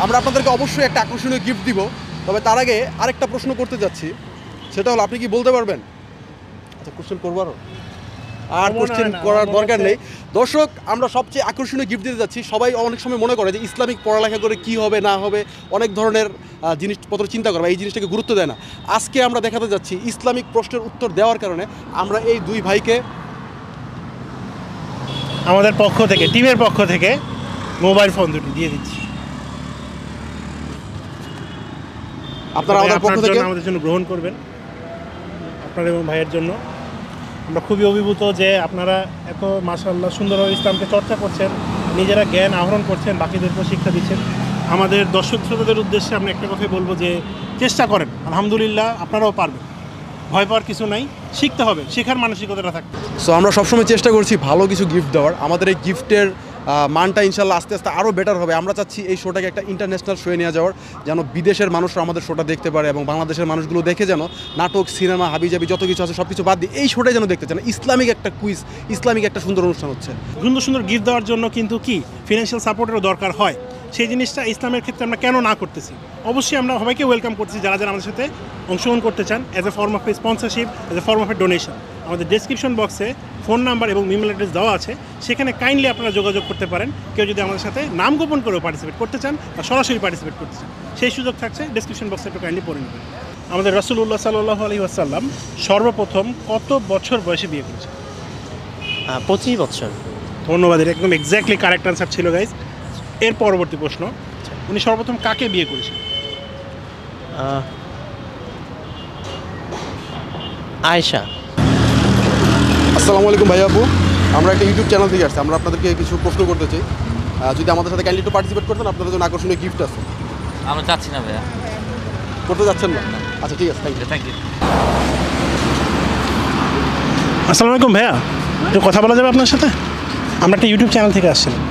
আমরা আপনাদেরকে অবশ্যই একটা আকর্ষণীয় গিফট দিব, তবে তার আগে আরেকটা প্রশ্ন করতে যাচ্ছি, সেটা হলো আপনি কি বলতে পারবেন? আচ্ছা, কোশ্চেন করবো আর কোশ্চেন করার দরকার নেই। দর্শক, আমরা সবচেয়ে আকর্ষণীয় গিফট দিতে যাচ্ছি। সবাই অনেক সময় মনে করে যে ইসলামিক পড়ালেখা করে কি হবে না হবে, অনেক ধরনের জিনিসপত্র চিন্তা করবে, এই জিনিসটাকে গুরুত্ব দেয় না। আজকে আমরা দেখাতে যাচ্ছি ইসলামিক প্রশ্নের উত্তর দেওয়ার কারণে আমরা এই দুই ভাইকে আমাদের পক্ষ থেকে, টিমের পক্ষ থেকে মোবাইল ফোন দুটি দিয়ে দিচ্ছি। আপনারা আমাদের পক্ষ থেকে আমাদের জন্য গ্রহণ করবেন, আপনার এবং ভাইয়ের জন্য। আমরা খুবই অভিভূত যে আপনারা এত মাশাআল্লাহ সুন্দরভাবে ইসলামকে চর্চা করছেন, নিজেরা জ্ঞান আহরণ করছেন, বাকিদেরকেও শিক্ষা দিচ্ছেন। আমাদের দর্শক শ্রোতাদের উদ্দেশ্যে আমরা একটা কথাই বলবো যে চেষ্টা করেন, আলহামদুলিল্লাহ আপনারাও পারবেন, ভয় পাওয়ার কিছু নাই, শিখতে হবে, শেখার মানসিকতাটা থাকবে। সো আমরা সবসময় চেষ্টা করছি ভালো কিছু গিফট দেওয়ার। আমাদের এই গিফটের মানটা ইনশাল্লাহ আস্তে আস্তে আরও বেটার হবে। আমরা চাচ্ছি এই শোটাকে একটা ইন্টারন্যাশনাল শোয়ে নিয়ে যাওয়ার, যেন বিদেশের মানুষরা আমাদের শোটা দেখতে পারে এবং বাংলাদেশের মানুষগুলো দেখে যেন নাটক, সিনেমা, হাবিজাবি যত কিছু আছে সব কিছু বাদ দিয়ে এই শোটাই যেন দেখতে চান। ইসলামিক একটা কুইজ, ইসলামিক একটা সুন্দর অনুষ্ঠান হচ্ছে। সুন্দর সুন্দর গিফট দেওয়ার জন্য কিন্তু কি ফিনান্সিয়াল সাপোর্টেরও দরকার হয়। সেই জিনিসটা ইসলামের ক্ষেত্রে আমরা কেন না করতেছি? অবশ্যই আমরা সবাইকে ওয়েলকাম করতেছি যারা যারা আমাদের সাথে অংশগ্রহণ করতে চান, as a form of A sponsorship, as a form of A donation. আমাদের ডেসক্রিপশন বক্সে ফোন নাম্বার এবং ইমেল অ্যাড্রেস দেওয়া আছে, সেখানে কাইন্ডলি আপনারা যোগাযোগ করতে পারেন। কেউ যদি আমাদের সাথে নাম গোপন করেও পার্টিসিপেট করতে চান বা সরাসরি পার্টিসিপেট করতে চান, সেই সুযোগ থাকছে। ডেসক্রিপশন বক্সে একটু কাইন্ডলি পড়ে নেবেন। আমাদের রাসূলুল্লাহ সাল্লাল্লাহু আলাইহি ওয়াসাল্লাম সর্বপ্রথম কত বছর বয়সে বিয়ে করেছেন? 25 বছর। ধন্যবাদ, এটা একদম এক্স্যাক্টলি কারেক্ট আনসার ছিল গাইজ। এর পরবর্তী প্রশ্ন, উনি সর্বপ্রথম কাকে বিয়ে করেছেন? আয়েশা। আসসালামু আলাইকুম ভাই আপু, আমরা একটা ইউটিউব চ্যানেল থেকে আসছি। আমরা আপনাদেরকে কিছু প্রশ্ন করতে চাই, যদি আমাদের সাথে কাইন্ডলি একটু পার্টিসিপেট করতেন, আপনাদের জন্য আকর্ষণীয় গিফট আছে। আমরা চাচ্ছি না ভাইয়া। করতে যাচ্ছেন না? আচ্ছা ঠিক আছে, থ্যাংক ইউ। আসসালামু আলাইকুম ভাইয়া, একটু কথা বলা যাবে আপনার সাথে? আমরা একটা ইউটিউব চ্যানেল থেকে আসছিলাম।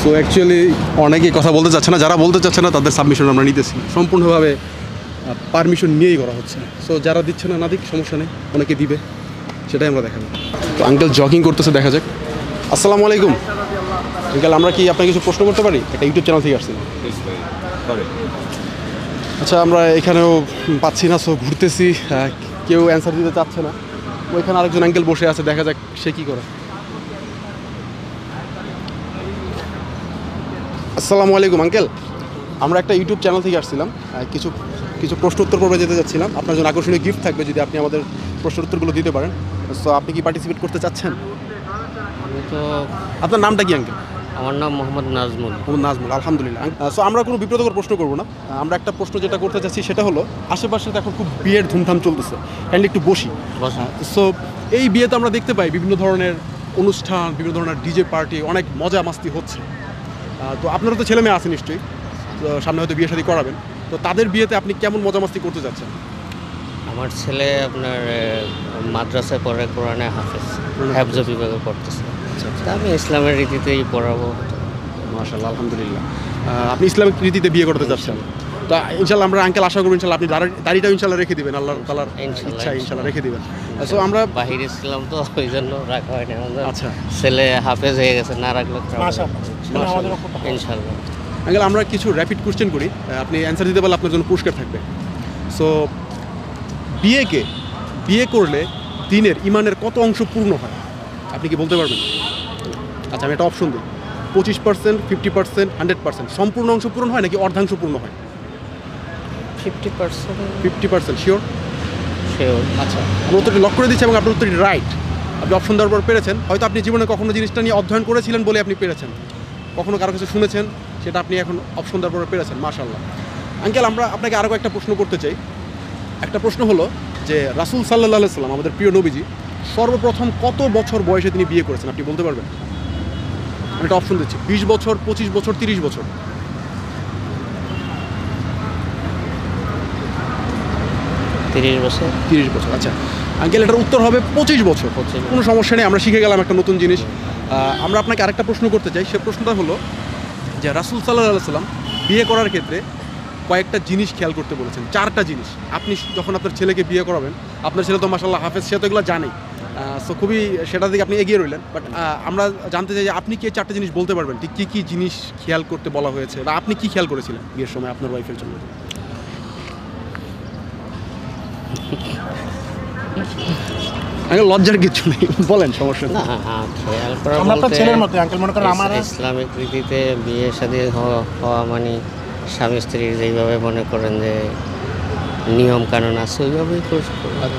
সো অ্যাকচুয়ালি অনেকেই কথা বলতে চাচ্ছে না, যারা বলতে চাচ্ছে না তাদের সাবমিশন আমরা নিতেছি, সম্পূর্ণভাবে পারমিশন নিয়েই করা হচ্ছে। সো যারা দিচ্ছে না, না দিক, সমস্যা নেই, অনেকে দিবে, সেটাই আমরা দেখাবো। তো আঙ্কেল জগিং করতেছে, দেখা যাক। আসসালামু আলাইকুম আঙ্কেল, আমরা কি আপনাকে কিছু প্রশ্ন করতে পারি? একটা ইউটিউব চ্যানেল থেকে আসছি। আচ্ছা, আমরা এখানেও পাচ্ছি না, সো ঘুরতেছি, কেউ অ্যান্সার দিতে চাচ্ছে না। ওইখানে আরেকজন আঙ্কেল বসে আছে, দেখা যাক সে কী করে। আসসালামু আলাইকুম আঙ্কেল, আমরা একটা ইউটিউব চ্যানেল থেকে আসছিলাম, কিছু কিছু প্রশ্ন উত্তর পর্বে যেতে যাচ্ছিলাম। আপনার জন্য আকর্ষণীয় গিফট থাকবে যদি আপনি আমাদের প্রশ্ন উত্তরগুলো দিতে পারেন। সো আপনি কি পার্টিসিপেট করতে চাচ্ছেন? আমি তো। আপনার নামটা কি আঙ্কেল? আমার নাম মোহাম্মদ নাজমুল। নাজমুল, আলহামদুলিল্লাহ। সো আমরা কোনো বিব্রতকর প্রশ্ন করবো না। আমরা একটা প্রশ্ন যেটা করতে চাচ্ছি সেটা হলো, আশেপাশে তো এখন খুব বিয়ের ধুমধাম চলতেছে, কাইন্ডলি একটু বসি। সো এই বিয়েতে আমরা দেখতে পাই বিভিন্ন ধরনের অনুষ্ঠান, বিভিন্ন ধরনের ডিজে পার্টি, অনেক মজা মাস্তি হচ্ছে। তো আপনারা তো ছেলে মেয়ে আছে নিশ্চয়ই, তো সামনে হয়তো বিয়ে শাদী করাবেন, তো তাদের বিয়েতে আপনি কেমন মজা মাস্তি করতে যাচ্ছেন? আমার ছেলে আপনার মাদ্রাসায় পড়ে, কোরআনে হাফেজ, হেফজ বিভাগে পড়তেছে। আমি ইসলামের রীতিতেই পড়াবো। মাশাআল্লাহ, আলহামদুলিল্লাহ। আপনি ইসলামিক রীতিতে বিয়ে করতে যাচ্ছেন, তো ইনশাআল্লাহ আমরা আঙ্কেল আশা করব ইনশাআল্লাহ আপনি দাড়িটা ইনশাআল্লাহ রেখে দিবেন, আল্লাহ তাআলার ইচ্ছা ইনশাআল্লাহ রেখে দিবেন। সো আমরা বাহিরে ছিলাম তো ওই জন্য রাখা হয়নি। আচ্ছা, ছেলে হাফেজ হয়ে গেছে, না রাখলে ইনশাআল্লাহ। আঙ্কেল, আমরা কিছু র্যাপিড কোশ্চেন করি, আপনি অ্যান্সার দিতে পারলে আপনার জন্য পুরস্কার থাকবে। সো বিয়ে করলে দিনের ইমানের কত অংশ পূর্ণ হয় আপনি কি বলতে পারবেন? আচ্ছা, আমি একটা অপশন দিই, 25%, 50%, 100%। সম্পূর্ণ অংশ পূরণ হয় নাকি অর্ধাংশ পূর্ণ হয়? 50%। 50% শিওর? শিওর। আচ্ছা, আমি উত্তরটি লক করে দিচ্ছি এবং আপনার উত্তরটি রাইট। আপনি অপশন দেওয়ার পর পেরেছেন। হয়তো আপনি জীবনে কখনো জিনিসটা নিয়ে অধ্যয়ন করেছিলেন বলে আপনি পেরেছেন, কখনো কারো কিছু শুনেছেন, সেটা আপনি এখন অপশন দেওয়ার পর পেরেছেন। মাশাআল্লাহ। আঙ্কেল, আমরা আপনাকে আরও একটা প্রশ্ন করতে চাই। একটা প্রশ্ন হলো যে রাসূল সাল্লাল্লাহু আলাইহি সাল্লাম, আমাদের প্রিয় নবীজি, সর্বপ্রথম কত বছর বয়সে তিনি বিয়ে করেছেন আপনি বলতে পারবেন? আমি একটা অপশন দিচ্ছি, 20 বছর, 25 বছর, 30 বছর। 30 বছর। 30 বছর, আচ্ছা আঙ্কেল এটার উত্তর হবে 25 বছর। কোনো সমস্যা নেই, আমরা শিখে গেলাম একটা নতুন জিনিস। আমরা আপনাকে আরেকটা প্রশ্ন করতে চাই, সে প্রশ্নটা হলো যে রাসূল সাল্লাল্লাহু আলাইহি সাল্লাম বিয়ে করার ক্ষেত্রে কয়েকটা জিনিস খেয়াল করতে বলেছেন, 4টা জিনিস। আপনি যখন আপনার ছেলেকে বিয়ে করাবেন, আপনার ছেলে তো মাশাআল্লাহ হাফেজ, সে তো এগুলো জানেই, সো খুবই সেটা দিকে আপনি এগিয়ে রইলেন। বাট আমরা জানতে চাই যে আপনি কি এই 4টা জিনিস বলতে পারবেন, ঠিক কী কী জিনিস খেয়াল করতে বলা হয়েছে, বা আপনি কি খেয়াল করেছিলেন বিয়ের সময় আপনার ওয়াইফের জন্য? লজ্জার কিছু নেই, বলেন, সমস্যা নেই। না, খেয়াল করা আমরা আপনার বলতে ছেলের মতো আঙ্কেল, মনে করেন আমার ইসলামিক রীতিতে বিয়ে শাদী হওয়া মানে স্বামী স্ত্রীর যেইভাবে মনে করেন যে নিয়ম কানুন আছে ওইভাবেই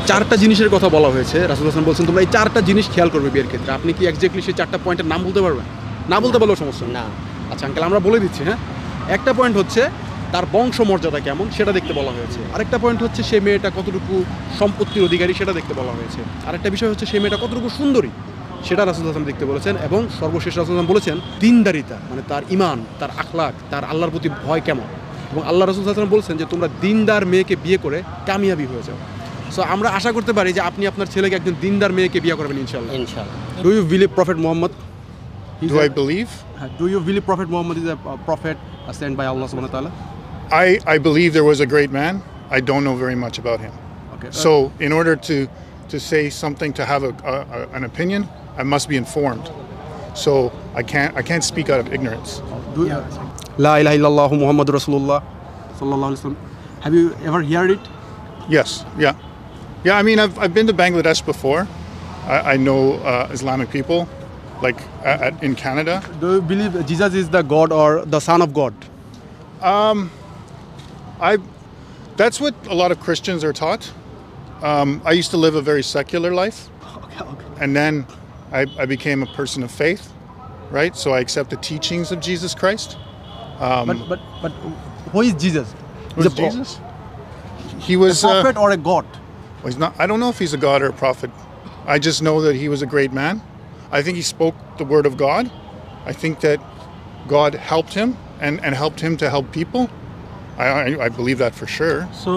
4টা জিনিসের কথা বলা হয়েছে, রাসূল হাসান বলছেন তোমরা এই 4টা জিনিস খেয়াল করবে বিয়ের ক্ষেত্রে। আপনি কি এক্স্যাক্টলি সেই 4টা পয়েন্টের নাম বলতে পারবেন? না বলতে পারলেও সমস্যা না। আচ্ছা আঙ্কেল, আমরা বলে দিচ্ছি। হ্যাঁ, একটা পয়েন্ট হচ্ছে তার বংশ মর্যাদা কেমন সেটা দেখতে বলা হয়েছে, আরেকটা পয়েন্ট হচ্ছে সেই মেয়েটা কতটুকু সম্পত্তির অধিকারী সেটা দেখতে বলা হয়েছে, আরেকটা বিষয় হচ্ছে সেই মেয়েটা কতটুকু সুন্দরী সেটা রাসূল হাসান দেখতে বলেছেন, এবং সর্বশেষ রাসূল হাসান বলেছেন দিনদারিতা, মানে তার ঈমান, তার আখলাক, তার আল্লাহর প্রতি ভয় কেমন। এবং আল্লাহ রাসূল সাল্লাল্লাহু আলাইহি ওয়াসাল্লাম বলছেন যে তোমরা দিনদার মেয়েকে বিয়ে করে কামিয়াবি হয়ে যাও। সো আমরা আশা করতে পারি যে আপনি আপনার ছেলেকে একজন দিনদার মেয়েকে বিয়ে করবেন ইনশাআল্লাহ। Do you believe Prophet Muhammad? Do I believe? Do you believe Prophet Muhammad is a prophet sent by Allah subhanahu wa ta'ala? I believe there was a great man. I don't know very much about him. Okay. So in order to say something, to have an opinion, I must be informed. So I can't speak out of ignorance. La ilaha illallah Muhammadur Rasulullah sallallahu alaihi wasallam. Have you ever heard it? Yes. Yeah. I mean, I've been to Bangladesh before. I know Islamic people, like in Canada. Do you believe Jesus is the God or the Son of God? That's what a lot of Christians are taught. I used to live a very secular life. Okay. And then I became a person of faith, right? So I accept the teachings of Jesus Christ. But who is Jesus? Who's Jesus? He was a prophet or a god? Well, he's not. I don't know if he's a god or a prophet. I just know that he was a great man. I think he spoke the word of God. I think that God helped him and helped him to help people. I believe that for sure. So,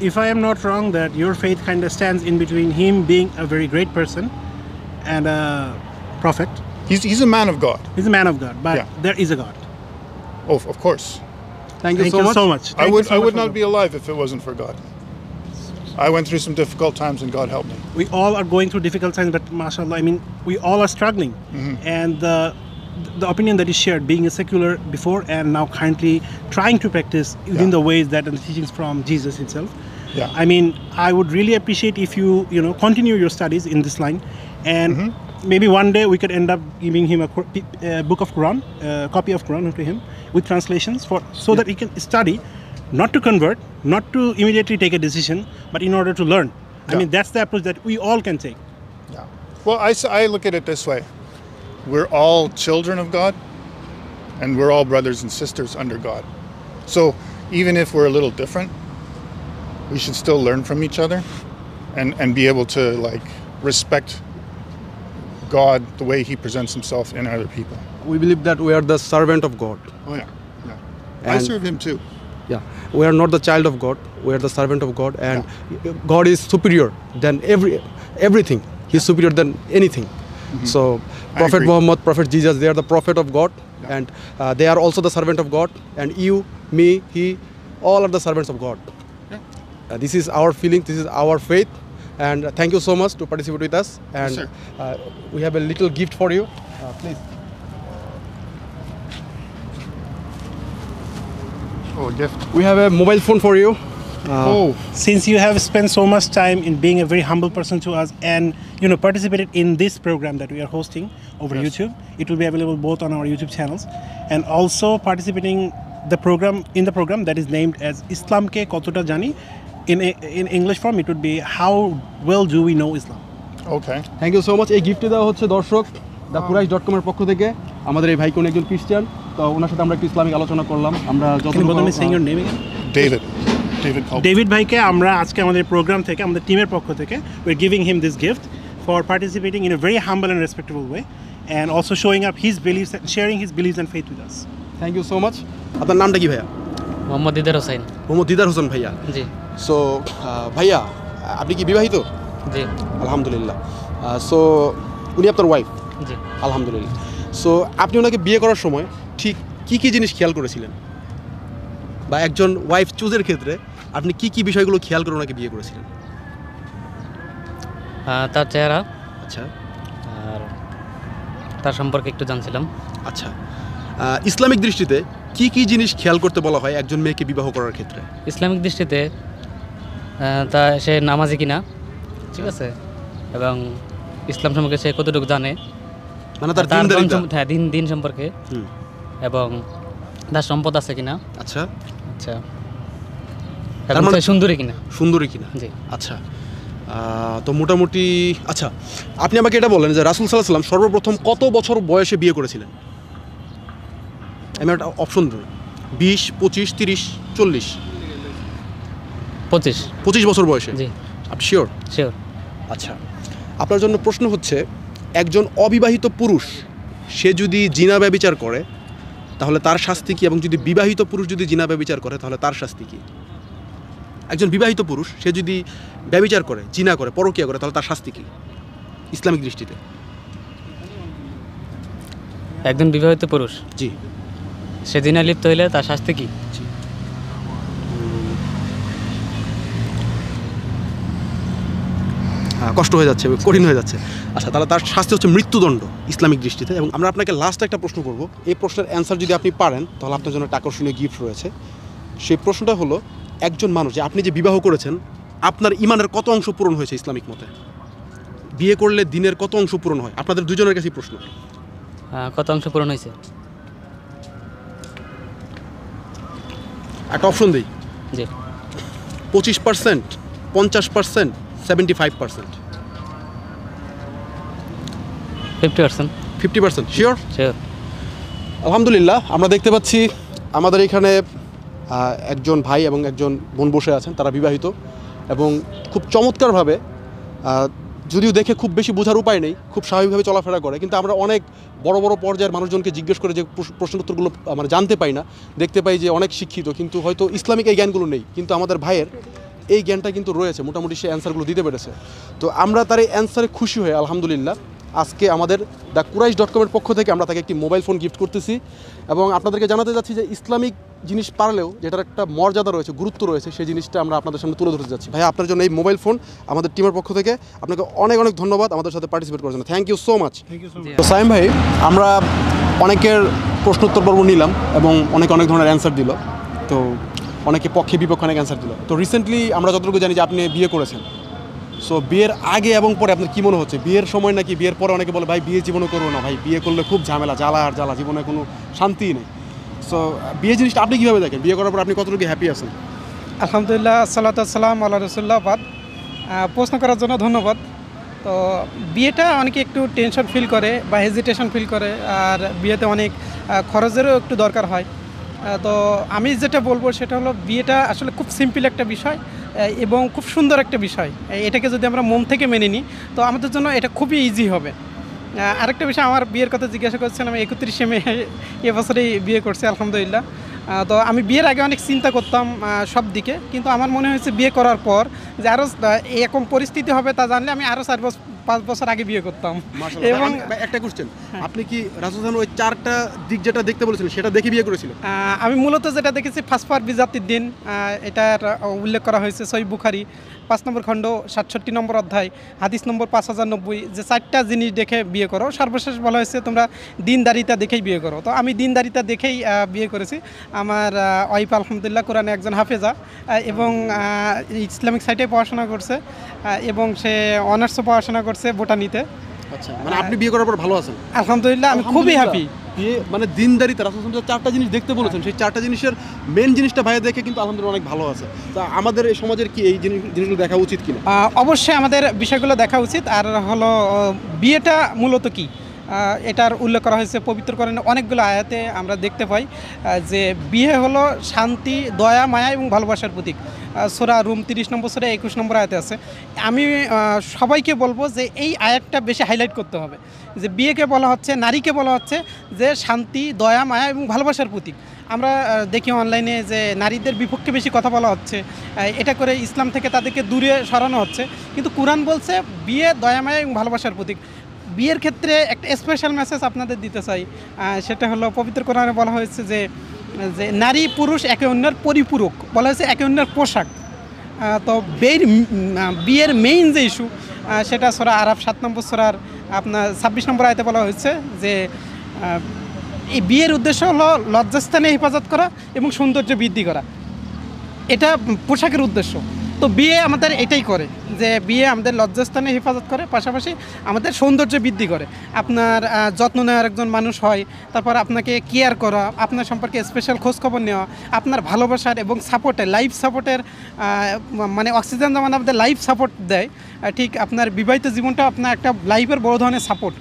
if I am not wrong, that your faith kind of stands in between him being a very great person and a prophet. He's a man of God. He's a man of God, but there is a God. Oh, of course. Thank you so much. I would not be alive if it wasn't for God. I went through some difficult times and God helped me. We all are going through difficult times, but mashallah, I mean, we all are struggling. And the opinion that is shared, being a secular before and now currently trying to practice within the ways that and the teachings from Jesus himself. Yeah. I mean, I would really appreciate if you continue your studies in this line, and maybe one day we could end up giving him a book of Quran, a copy of Quran to him with translations so that he can study, not to convert, not to immediately take a decision, but in order to learn. I mean, that's the approach that we all can take. Yeah. Well, I look at it this way. We're all children of God, and we're all brothers and sisters under God. So even if we're a little different, we should still learn from each other and be able to like respect God the way he presents himself in other people. We believe that we are the servant of God. Oh yeah. I serve him too. Yeah, we are not the child of God, we are the servant of God, and God is superior than everything. He's superior than anything. So Prophet Muhammad, Prophet Jesus, they are the prophet of God, and they are also the servant of God, and you, me, he, all are the servants of God. This is our feeling, this is our faith, and thank you so much to participate with us, and we have a little gift for you. Please. Oh, a gift. We have a mobile phone for you. Since you have spent so much time in being a very humble person to us and participated in this program that we are hosting over YouTube, it will be available both on our YouTube channels, and also participating in the program that is named as Islam Ke Kotota Jani. In English form it would be how well do we know Islam. Okay. Thank you so much. এই গিফটটি দেওয়া হচ্ছে দর্শক thaquraish.com এর পক্ষ থেকে। আমাদের এই ভাই কোন একজন খ্রিস্টান, তো ওনার সাথে আমরা একটু ইসলামিক আলোচনা করলাম। আমরা ডেভিড ভাইকে আমরা আজকে আমাদের প্রোগ্রাম থেকে, আমাদের টিমের পক্ষ থেকে we're giving him this gift for participating in a very humble and respectable way and also showing up his beliefs and sharing his beliefs and faith with us. Thank you so much. আপনার নামটা কি ভাইয়া? মোহাম্মদ দিদার হোসেন। মোহাম্মদ দিদার হোসেন ভাইয়া। জি। So ভাইয়া, আপনি কি বিবাহিত? জি। আলহামদুলিল্লাহ। সো উনি আপনার ওয়াইফ? জি। আলহামদুলিল্লাহ। সো আপনি ওনাকে বিয়ে করার সময় ঠিক কি কি জিনিস খেয়াল করেছিলেন, বা একজন ওয়াইফ চুজের ক্ষেত্রে আপনি কি কি বিষয়গুলো খেয়াল করে ওনাকে বিয়ে করেছিলেন? তার চেহারা, আচ্ছা, আর তার সম্পর্কে একটু জানছিলাম। আচ্ছা, ইসলামিক দৃষ্টিতে কি কি জিনিস খেয়াল করতে বলা হয় একজন মেয়েকে বিবাহ করার ক্ষেত্রে? ইসলামিক দৃষ্টিতে তা সে নামাজি কিনা, ঠিক আছে, এবং ইসলাম সম্পর্কে সে কতটুকু জানে, মানে তার দিনদারিতা, হ্যাঁ দিন সম্পর্কে, এবং তার সম্পদ আছে কিনা। আচ্ছা আচ্ছা, এবং সে সুন্দরী কিনা। সুন্দরী কিনা, জি। আচ্ছা, তো মোটামুটি আচ্ছা, আপনি আমাকে এটা বলেন যে রাসূল সাল্লাল্লাহু আলাইহি ওয়াসাল্লাম সর্বপ্রথম কত বছর বয়সে বিয়ে করেছিলেন? আমি একটা অপশন দেব, 20, 25, 30, 40। 25 বছর বয়সে? জি। আপনি শিওর? শিওর। আচ্ছা, আপনার জন্য প্রশ্ন হচ্ছে, একজন অবিবাহিত পুরুষ সে যদি জিনা ব্যভিচার করে তাহলে তার শাস্তি কি, এবং যদি বিবাহিত পুরুষ যদি জিনা ব্যভিচার করে তাহলে তার শাস্তি কি? একজন বিবাহিত পুরুষ সে যদি ব্যভিচার করে, জিনা করে, পরকীয়া করে, তাহলে তার শাস্তি কি ইসলামিক দৃষ্টিতে? একজন বিবাহিত পুরুষ, জি, সে জিনা লিপ্ত হইলে তার শাস্তি কি? কষ্ট হয়ে যাচ্ছে, কঠিন হয়ে যাচ্ছে। আচ্ছা, তাহলে তার শাস্তি হচ্ছে মৃত্যুদণ্ড ইসলামিক দৃষ্টিতে। এবং আমরা আপনাকে লাস্ট একটা প্রশ্ন করব, এই প্রশ্নের অ্যান্সার যদি আপনি পারেন তাহলে আপনার জন্য একটা আকর্ষণীয় গিফট রয়েছে। সেই প্রশ্নটা হলো, একজন মানুষ যে আপনি যে বিবাহ করেছেন, আপনার ইমানের কত অংশ পূরণ হয়েছে ইসলামিক মতে? বিয়ে করলে দিনের কত অংশ পূরণ হয়? আপনাদের দুজনের কাছেই প্রশ্ন। কত অংশ পূরণ হয়েছে? একটা অপশন দিই। জি। 25%, 50%, 75%? 50%। 50%? শিওর? শিওর। আলহামদুলিল্লাহ, আমরা দেখতে পাচ্ছি আমাদের এখানে একজন ভাই এবং একজন বোন বসে আছেন, তারা বিবাহিত এবং খুব চমৎকারভাবে, যদিও দেখে খুব বেশি বোঝার উপায় নেই, খুব স্বাভাবিকভাবে চলাফেরা করে, কিন্তু আমরা অনেক বড় বড় পর্যায়ের মানুষজনকে জিজ্ঞেস করে যে প্রশ্ন উত্তরগুলো মানে জানতে পাই না, দেখতে পাই যে অনেক শিক্ষিত কিন্তু হয়তো ইসলামিক এই জ্ঞানগুলো নেই, কিন্তু আমাদের ভাইয়ের এই জ্ঞানটা কিন্তু রয়েছে, মোটামুটি সে অ্যান্সারগুলো দিতে পেরেছে। তো আমরা তার এই অ্যান্সারে খুশি হয়ে আলহামদুলিল্লাহ আজকে আমাদের thequraish.com-এর পক্ষ থেকে আমরা তাকে একটি মোবাইল ফোন গিফট করতেছি, এবং আপনাদেরকে জানাতে যাচ্ছি যে ইসলামিক জিনিস পারলেও যেটার একটা মর্যাদা রয়েছে, গুরুত্ব রয়েছে, সেই জিনিসটা আমরা আপনাদের সামনে তুলে ধরতে যাচ্ছি। ভাই, আপনার জন্য এই মোবাইল ফোন আমাদের টিমের পক্ষ থেকে আপনাকে অনেক অনেক ধন্যবাদ আমাদের সাথে পার্টিসিপেট করার জন্য। Thank you so much. তো সাইম ভাই, আমরা অনেকের প্রশ্নোত্তর পর্ব নিলাম এবং অনেক ধরনের অ্যান্সার দিল, তো অনেকে পক্ষে বিপক্ষে অনেক অ্যান্সার দিল। তো রিসেন্টলি আমরা যতটুকু জানি যে আপনি বিয়ে করেছেন, সো বিয়ের আগে এবং পরে আপনার কী মনে হচ্ছে? বিয়ের সময় নাকি বিয়ের পরে? অনেকে বলে ভাই বিয়ে জীবনে করবো না, ভাই বিয়ে করলে খুব ঝামেলা, জ্বালা আর জ্বালা, জীবনে কোনো শান্তিই নেই। সো বিয়ে জিনিসটা আপনি কীভাবে দেখেন? বিয়ে করার পর আপনি কতটুকু হ্যাপি আছেন? আলহামদুলিল্লাহ, সালাতু আসসালাম আলা রাসূলিল্লাহ। বাদ প্রশ্ন করার জন্য ধন্যবাদ। তো বিয়েটা অনেকে একটু টেনশন ফিল করে বা হেজিটেশন ফিল করে, আর বিয়েতে অনেক খরচেরও একটু দরকার হয়। তো আমি যেটা বলবো সেটা হলো, বিয়েটা আসলে খুব সিম্পল একটা বিষয় এবং খুব সুন্দর একটা বিষয়। এটাকে যদি আমরা মন থেকে মেনে নিই তো আমাদের জন্য এটা খুবই ইজি হবে। আরেকটা বিষয়, আমার বিয়ের কথা জিজ্ঞাসা করছেন, আমি 31শে মে এবছরেই বিয়ে করছি আলহামদুলিল্লাহ। তো আমি বিয়ের আগে অনেক চিন্তা করতাম সব দিকে, কিন্তু আমার মনে হয়েছে বিয়ে করার পর যে আরও এরকম পরিস্থিতি হবে তা জানলে আমি আরও 4-5 বছর আগে বিয়ে করতাম। এবং একটা কোশ্চেন, আপনি কি রাসূল ওই 4টা দিক যেটা দেখতে বলেছিলেন সেটা দেখে বিয়ে করেছিলেন? আমি মূলত যেটা দেখেছি, ফাসফার বিজাতির দিন, এটার উল্লেখ করা হয়েছে সহিহ বুখারী 5 নম্বর খণ্ড 67 নম্বর অধ্যায় হাদিস নম্বর 5090, যে 4টা জিনিস দেখে বিয়ে করো। সর্বশেষ বলা হয়েছে তোমরা দিনদারিতা দেখেই বিয়ে করো। তো আমি দিনদারিতা দেখেই বিয়ে করেছি। আমার ওয়াইফ আলহামদুলিল্লাহ কোরআনে একজন হাফেজা এবং ইসলামিক সাইটে পড়াশোনা করছে এবং সে অনার্সও পড়াশোনা করছে বোটানিতে। আচ্ছা, মানে আপনি বিয়ে করার পর ভালো আছেন? আলহামদুলিল্লাহ, আমি খুবই হ্যাপি। বিয়ে মানে দিনদারিতা, রাসূল 4টা জিনিস দেখতে বলেছেন, সেই 4টা জিনিসের মেন জিনিসটা ভাইয়া দেখে কিন্তু আলহামদুলিল্লাহ অনেক ভালো আছে। তা আমাদের এই সমাজের কি এই জিনিসগুলো দেখা উচিত কিনা? অবশ্যই আমাদের বিষয়গুলো দেখা উচিত। আর হলো, বিয়েটা মূলত কি, এটার উল্লেখ করা হয়েছে পবিত্র কোরআনে অনেকগুলো আয়াতে। আমরা দেখতে পাই যে বিয়ে হলো শান্তি, দয়া, মায়া এবং ভালোবাসার প্রতীক। সূরা রুম 30 নম্বর সূরা 21 নম্বর আয়াতে আছে। আমি সবাইকে বলবো যে এই আয়াতটা বেশি হাইলাইট করতে হবে, যে বিয়েকে বলা হচ্ছে, নারীকে বলা হচ্ছে যে শান্তি, দয়া, মায়া এবং ভালোবাসার প্রতীক। আমরা দেখি অনলাইনে যে নারীদের বিপক্ষে বেশি কথা বলা হচ্ছে, এটা করে ইসলাম থেকে তাদেরকে দূরে সরানো হচ্ছে। কিন্তু কোরআন বলছে বিয়ে দয়ামায়া এবং ভালোবাসার প্রতীক। বিয়ের ক্ষেত্রে একটা স্পেশাল মেসেজ আপনাদের দিতে চাই, সেটা হলো পবিত্র কোরআনে বলা হয়েছে যে নারী পুরুষ একে অন্যের পরিপূরক, বলা হয়েছে একে অন্যের পোশাক। তো বিয়ের মেইন যে ইস্যু সেটা সূরা আরাফ 7 নম্বর সূরার আপনার 26 নম্বর আয়াতে বলা হয়েছে যে এই বিয়ের উদ্দেশ্য হলো লজ্জাস্থানে হেফাজত করা এবং সৌন্দর্য বৃদ্ধি করা, এটা পোশাকের উদ্দেশ্য। তো বিয়ে আমাদের এটাই করে যে বিয়ে আমাদের লজ্জাস্থানে হেফাজত করে, পাশাপাশি আমাদের সৌন্দর্য বৃদ্ধি করে। আপনার যত্ন নেওয়ার একজন মানুষ হয়, তারপর আপনাকে কেয়ার করা, আপনার সম্পর্কে স্পেশাল খোঁজখবর নেওয়া, আপনার ভালোবাসার এবং সাপোর্টের লাইফ সাপোর্টের মানে অক্সিজেন যেমন আমাদের লাইফ সাপোর্ট দেয়, ঠিক আপনার বিবাহিত জীবনটা আপনার একটা লাইফের বড় ধরনের সাপোর্ট।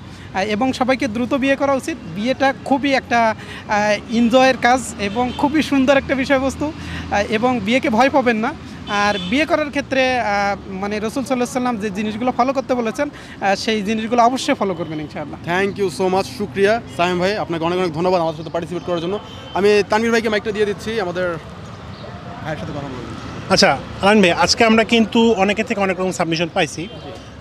এবং সবাইকে দ্রুত বিয়ে করা উচিত। বিয়েটা খুবই একটা এনজয়ের কাজ এবং খুবই সুন্দর একটা বিষয়বস্তু, এবং বিয়েকে ভয় পাবেন না। আর বিয়ে করার ক্ষেত্রে মানে রাসূল সাল্লাল্লাহু আলাইহি ওয়াসাল্লাম যে জিনিসগুলো ফলো করতে বলেছেন সেই জিনিসগুলো অবশ্যই ফলো করবেন ইনশাআল্লাহ। থ্যাংক ইউ সো মাচ, শুক্রিয়া সাইম ভাই, আপনাকে অনেক অনেক ধন্যবাদ আমাদের সাথে পার্টিসিপেট করার জন্য। আমি তানভীর ভাইকে মাইকটা দিয়ে দিচ্ছি, আমাদের ভাইয়ের সাথে কথা বলবেন। আচ্ছা আলান ভাই, আজকে আমরা কিন্তু অনেকের থেকে অনেক রকম সাবমিশন পাইছি,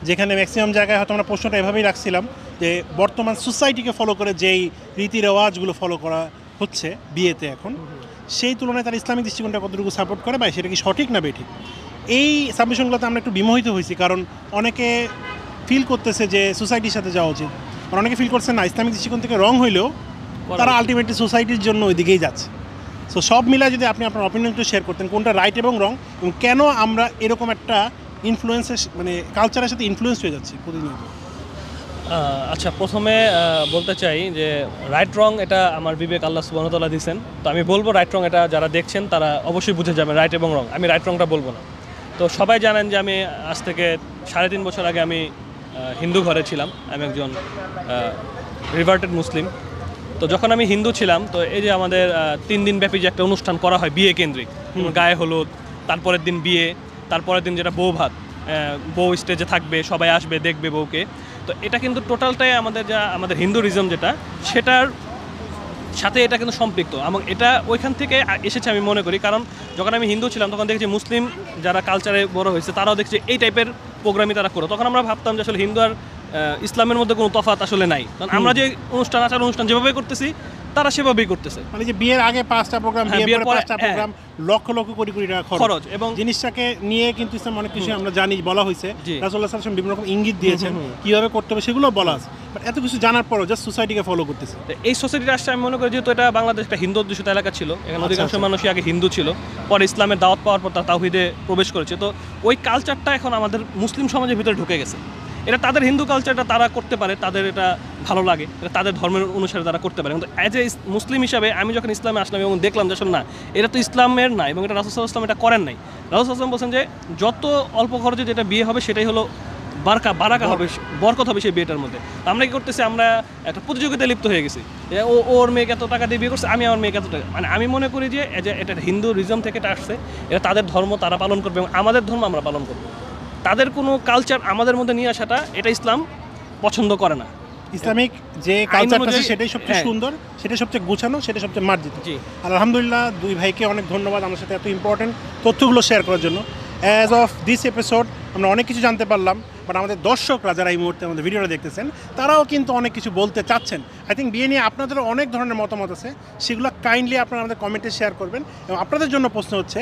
যেখানে ম্যাক্সিমাম জায়গায় হয়তো আমরা প্রশ্নটা এভাবেই রাখছিলাম যে বর্তমান সোসাইটিকে ফলো করে যেই রীতি রেওয়াজগুলো ফলো করা হচ্ছে বিয়েতে এখন, সেই তুলনায় তার ইসলামিক দৃষ্টিকোণটা কতটুকু সাপোর্ট করে বা সেটা কি সঠিক না বেঠিক। এই সাবমিশনগুলোতে আমরা একটু বিমোহিত হয়েছি, কারণ অনেকে ফিল করতেছে যে সোসাইটির সাথে যাওয়া উচিত, আর অনেকে ফিল করছে না ইসলামিক দৃষ্টিকোণ থেকে রং হইলেও তারা আলটিমেটলি সোসাইটির জন্য ওই দিকেই যাচ্ছে। সো সব মিলায় যদি আপনি আপনার অপিনিয়ন একটু শেয়ার করতেন কোনটা রাইট এবং রং, এবং কেন আমরা এরকম একটা ইনফ্লুয়েন্সের মানে কালচারের সাথে ইনফ্লুয়েন্স হয়ে যাচ্ছি প্রতিনিয়ত। আচ্ছা, প্রথমে বলতে চাই যে রাইট রং এটা আমার বিবেক আল্লাহ সুবহানাহু ওয়া তাআলা দিয়েছেন। তো আমি বলবো রাইট রং এটা যারা দেখছেন তারা অবশ্যই বুঝে যাবেন রাইট এবং রং। আমি রাইট রংটা বলবো না। তো সবাই জানেন যে আমি আজ থেকে 3.5 বছর আগে আমি হিন্দু ঘরে ছিলাম। আমি একজন রিভার্টেড মুসলিম। তো যখন আমি হিন্দু ছিলাম, তো এই যে আমাদের 3 দিন ব্যাপী যে একটা অনুষ্ঠান করা হয় বিয়ে কেন্দ্রিক, গায়ে হলুদ, তারপরের দিন বিয়ে, তারপরের দিন যেটা বউ ভাত, বউ স্টেজে থাকবে, সবাই আসবে দেখবে বউকে। তো এটা কিন্তু টোটালটাই আমাদের হিন্দুইজম যেটা, সেটার সাথে এটা কিন্তু সম্পৃক্ত এবং এটা ওইখান থেকে এসেছে আমি মনে করি। কারণ যখন আমি হিন্দু ছিলাম তখন দেখেছি মুসলিম যারা কালচারে বড় হয়েছে তারাও দেখছি এই টাইপের প্রোগ্রামই তারা করে। তখন আমরা ভাবতাম যে আসলে হিন্দু আর ইসলামের মধ্যে কোনো তফাৎ আসলে নাই, কারণ আমরা যে আচার অনুষ্ঠান যেভাবে করতেছি তারা সেভাবেই করতেছে। মানে যে বিয়ের আগে 5টা প্রোগ্রাম, বিয়ের পরে 5টা প্রোগ্রাম, লক্ষ লক্ষ কোটি কোটি টাকা খরচ, এবং জিনিসটাকে নিয়ে কিন্তু ইসলাম অনেক কিছু আমরা জানি, বলা হয়েছে। রাসূলুল্লাহ সাল্লাল্লাহু আলাইহি ওয়াসাল্লাম বিভিন্ন রকম ইঙ্গিত দিয়েছেন কিভাবে করতে হবে, সেগুলো বলা আছে। বাট এত কিছু জানার পরও জাস্ট সোসাইটিকে ফলো করতেছে। এই সোসাইটিটা আসছে আমি মনে করি যেহেতু এটা বাংলাদেশ একটা হিন্দু অধ্যুষিত এলাকা ছিল, এখানে অধিকাংশ মানুষই আগে হিন্দু ছিল, পরে ইসলামের দাওয়াত পাওয়ার পর তারা তাওহীদে প্রবেশ করেছে। তো ওই কালচারটা এখন আমাদের মুসলিম সমাজের ভিতরে ঢুকে গেছে। এটা তাদের হিন্দু কালচারটা তারা করতে পারে, তাদের এটা ভালো লাগে, এটা তাদের ধর্মের অনুসারে তারা করতে পারে। কিন্তু অ্যাজ এ মুসলিম হিসাবে আমি যখন ইসলামে আসলাম এবং দেখলাম যে আসলে না, এটা তো ইসলামের না, এবং এটা রাসূল সাল্লাল্লাহু আলাইহি ওয়াসাল্লাম এটা করেন নাই। রাসূল সাল্লাল্লাহু আলাইহি ওয়াসাল্লাম বলছেন যে যত অল্প খরচে যেটা বিয়ে হবে সেটাই হলো বারাকা হবে, বরকত হবে সেই বিয়েটার মধ্যে। তো আমরা কি করতেছি, আমরা একটা প্রতিযোগিতায় লিপ্ত হয়ে গেছি। ওর মেয়েকে এত টাকা দিয়ে বিয়ে করছে, আমি আমার মেয়েকে এত টাকা। মানে আমি মনে করি যে এটা হিন্দুইজম থেকে এটা আসছে, এটা তাদের ধর্ম তারা পালন করবে এবং আমাদের ধর্ম আমরা পালন করবো। তাদের কোনো কালচার আমাদের মধ্যে নিয়ে আসাটা এটা ইসলাম পছন্দ করে না। ইসলামিক যে কালচারটা আছে সেটাই সবচেয়ে সুন্দর, সেটাই সবচেয়ে গোছানো, সেটাই সবচেয়ে মার্জিত। আলহামদুলিল্লাহ, দুই ভাইকে অনেক ধন্যবাদ আমার সাথে এত ইম্পর্টেন্ট তথ্যগুলো শেয়ার করার জন্য। অ্যাজ অফ দিস এপিসোড আমরা অনেক কিছু জানতে পারলাম, বাট আমাদের দর্শকরা যারা এই মুহূর্তে আমাদের ভিডিওটা দেখতেছেন তারাও কিন্তু অনেক কিছু বলতে চাচ্ছেন। আই থিঙ্ক বিয়ে নিয়ে আপনাদেরও অনেক ধরনের মতামত আছে, সেগুলো কাইন্ডলি আপনারা আমাদের কমেন্টে শেয়ার করবেন। এবং আপনাদের জন্য প্রশ্ন হচ্ছে,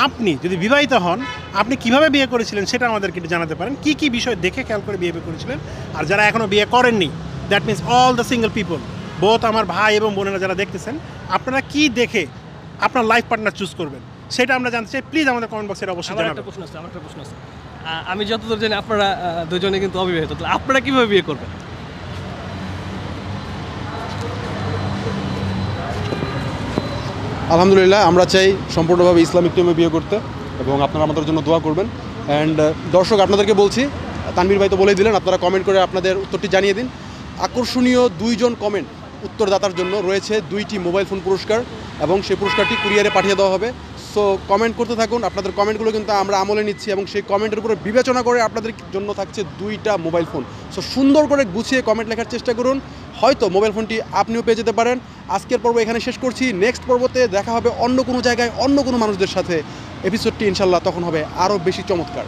আপনি যদি বিবাহিত হন আপনি কিভাবে বিয়ে করেছিলেন সেটা আমাদেরকে একটু জানাতে পারেন, কি কি বিষয় দেখে খেয়াল করে বিয়ে করেছিলেন। আর যারা এখনও বিয়ে করেননি, that means all the single people, both আমার ভাই এবং বোনেরা যারা দেখতেছেন, আপনারা কি দেখে আপনার লাইফ পার্টনার চুজ করবেন সেটা আমরা জানতে চাই। প্লিজ আমাদের কমেন্ট বক্সে অবশ্যই জানাবেন। আমার একটা প্রশ্ন আছে। আমি যতদূর জানি আপনারা দুজনে কিন্তু অবিবাহিত, তাহলে আপনারা কিভাবে বিয়ে করবেন? আলহামদুলিল্লাহ, আমরা চাই সম্পূর্ণভাবে ইসলামিক নিয়মে বিয়ে করতে, এবং আপনারা আমাদের জন্য দোয়া করবেন। অ্যান্ড দর্শক আপনাদেরকে বলছি, তানভীর ভাই তো বলেই দিলেন, আপনারা কমেন্ট করে আপনাদের উত্তরটি জানিয়ে দিন। আকর্ষণীয় 2 জন কমেন্ট উত্তরদাতার জন্য রয়েছে 2টি মোবাইল ফোন পুরস্কার, এবং সেই পুরস্কারটি কুরিয়ারে পাঠিয়ে দেওয়া হবে। সো কমেন্ট করতে থাকুন, আপনাদের কমেন্টগুলো কিন্তু আমরা আমলে নিচ্ছি, এবং সেই কমেন্টের উপরে বিবেচনা করে আপনাদের জন্য থাকছে 2টা মোবাইল ফোন। সো সুন্দর করে গুছিয়ে কমেন্ট লেখার চেষ্টা করুন, হয়তো মোবাইল ফোনটি আপনিও পেয়ে যেতে পারেন। আজকের পর্ব এখানে শেষ করছি। নেক্সট পর্বতে দেখা হবে অন্য কোনো জায়গায় অন্য কোনো মানুষদের সাথে। এপিসোডটি ইনশাল্লাহ তখন হবে আরও বেশি চমৎকার।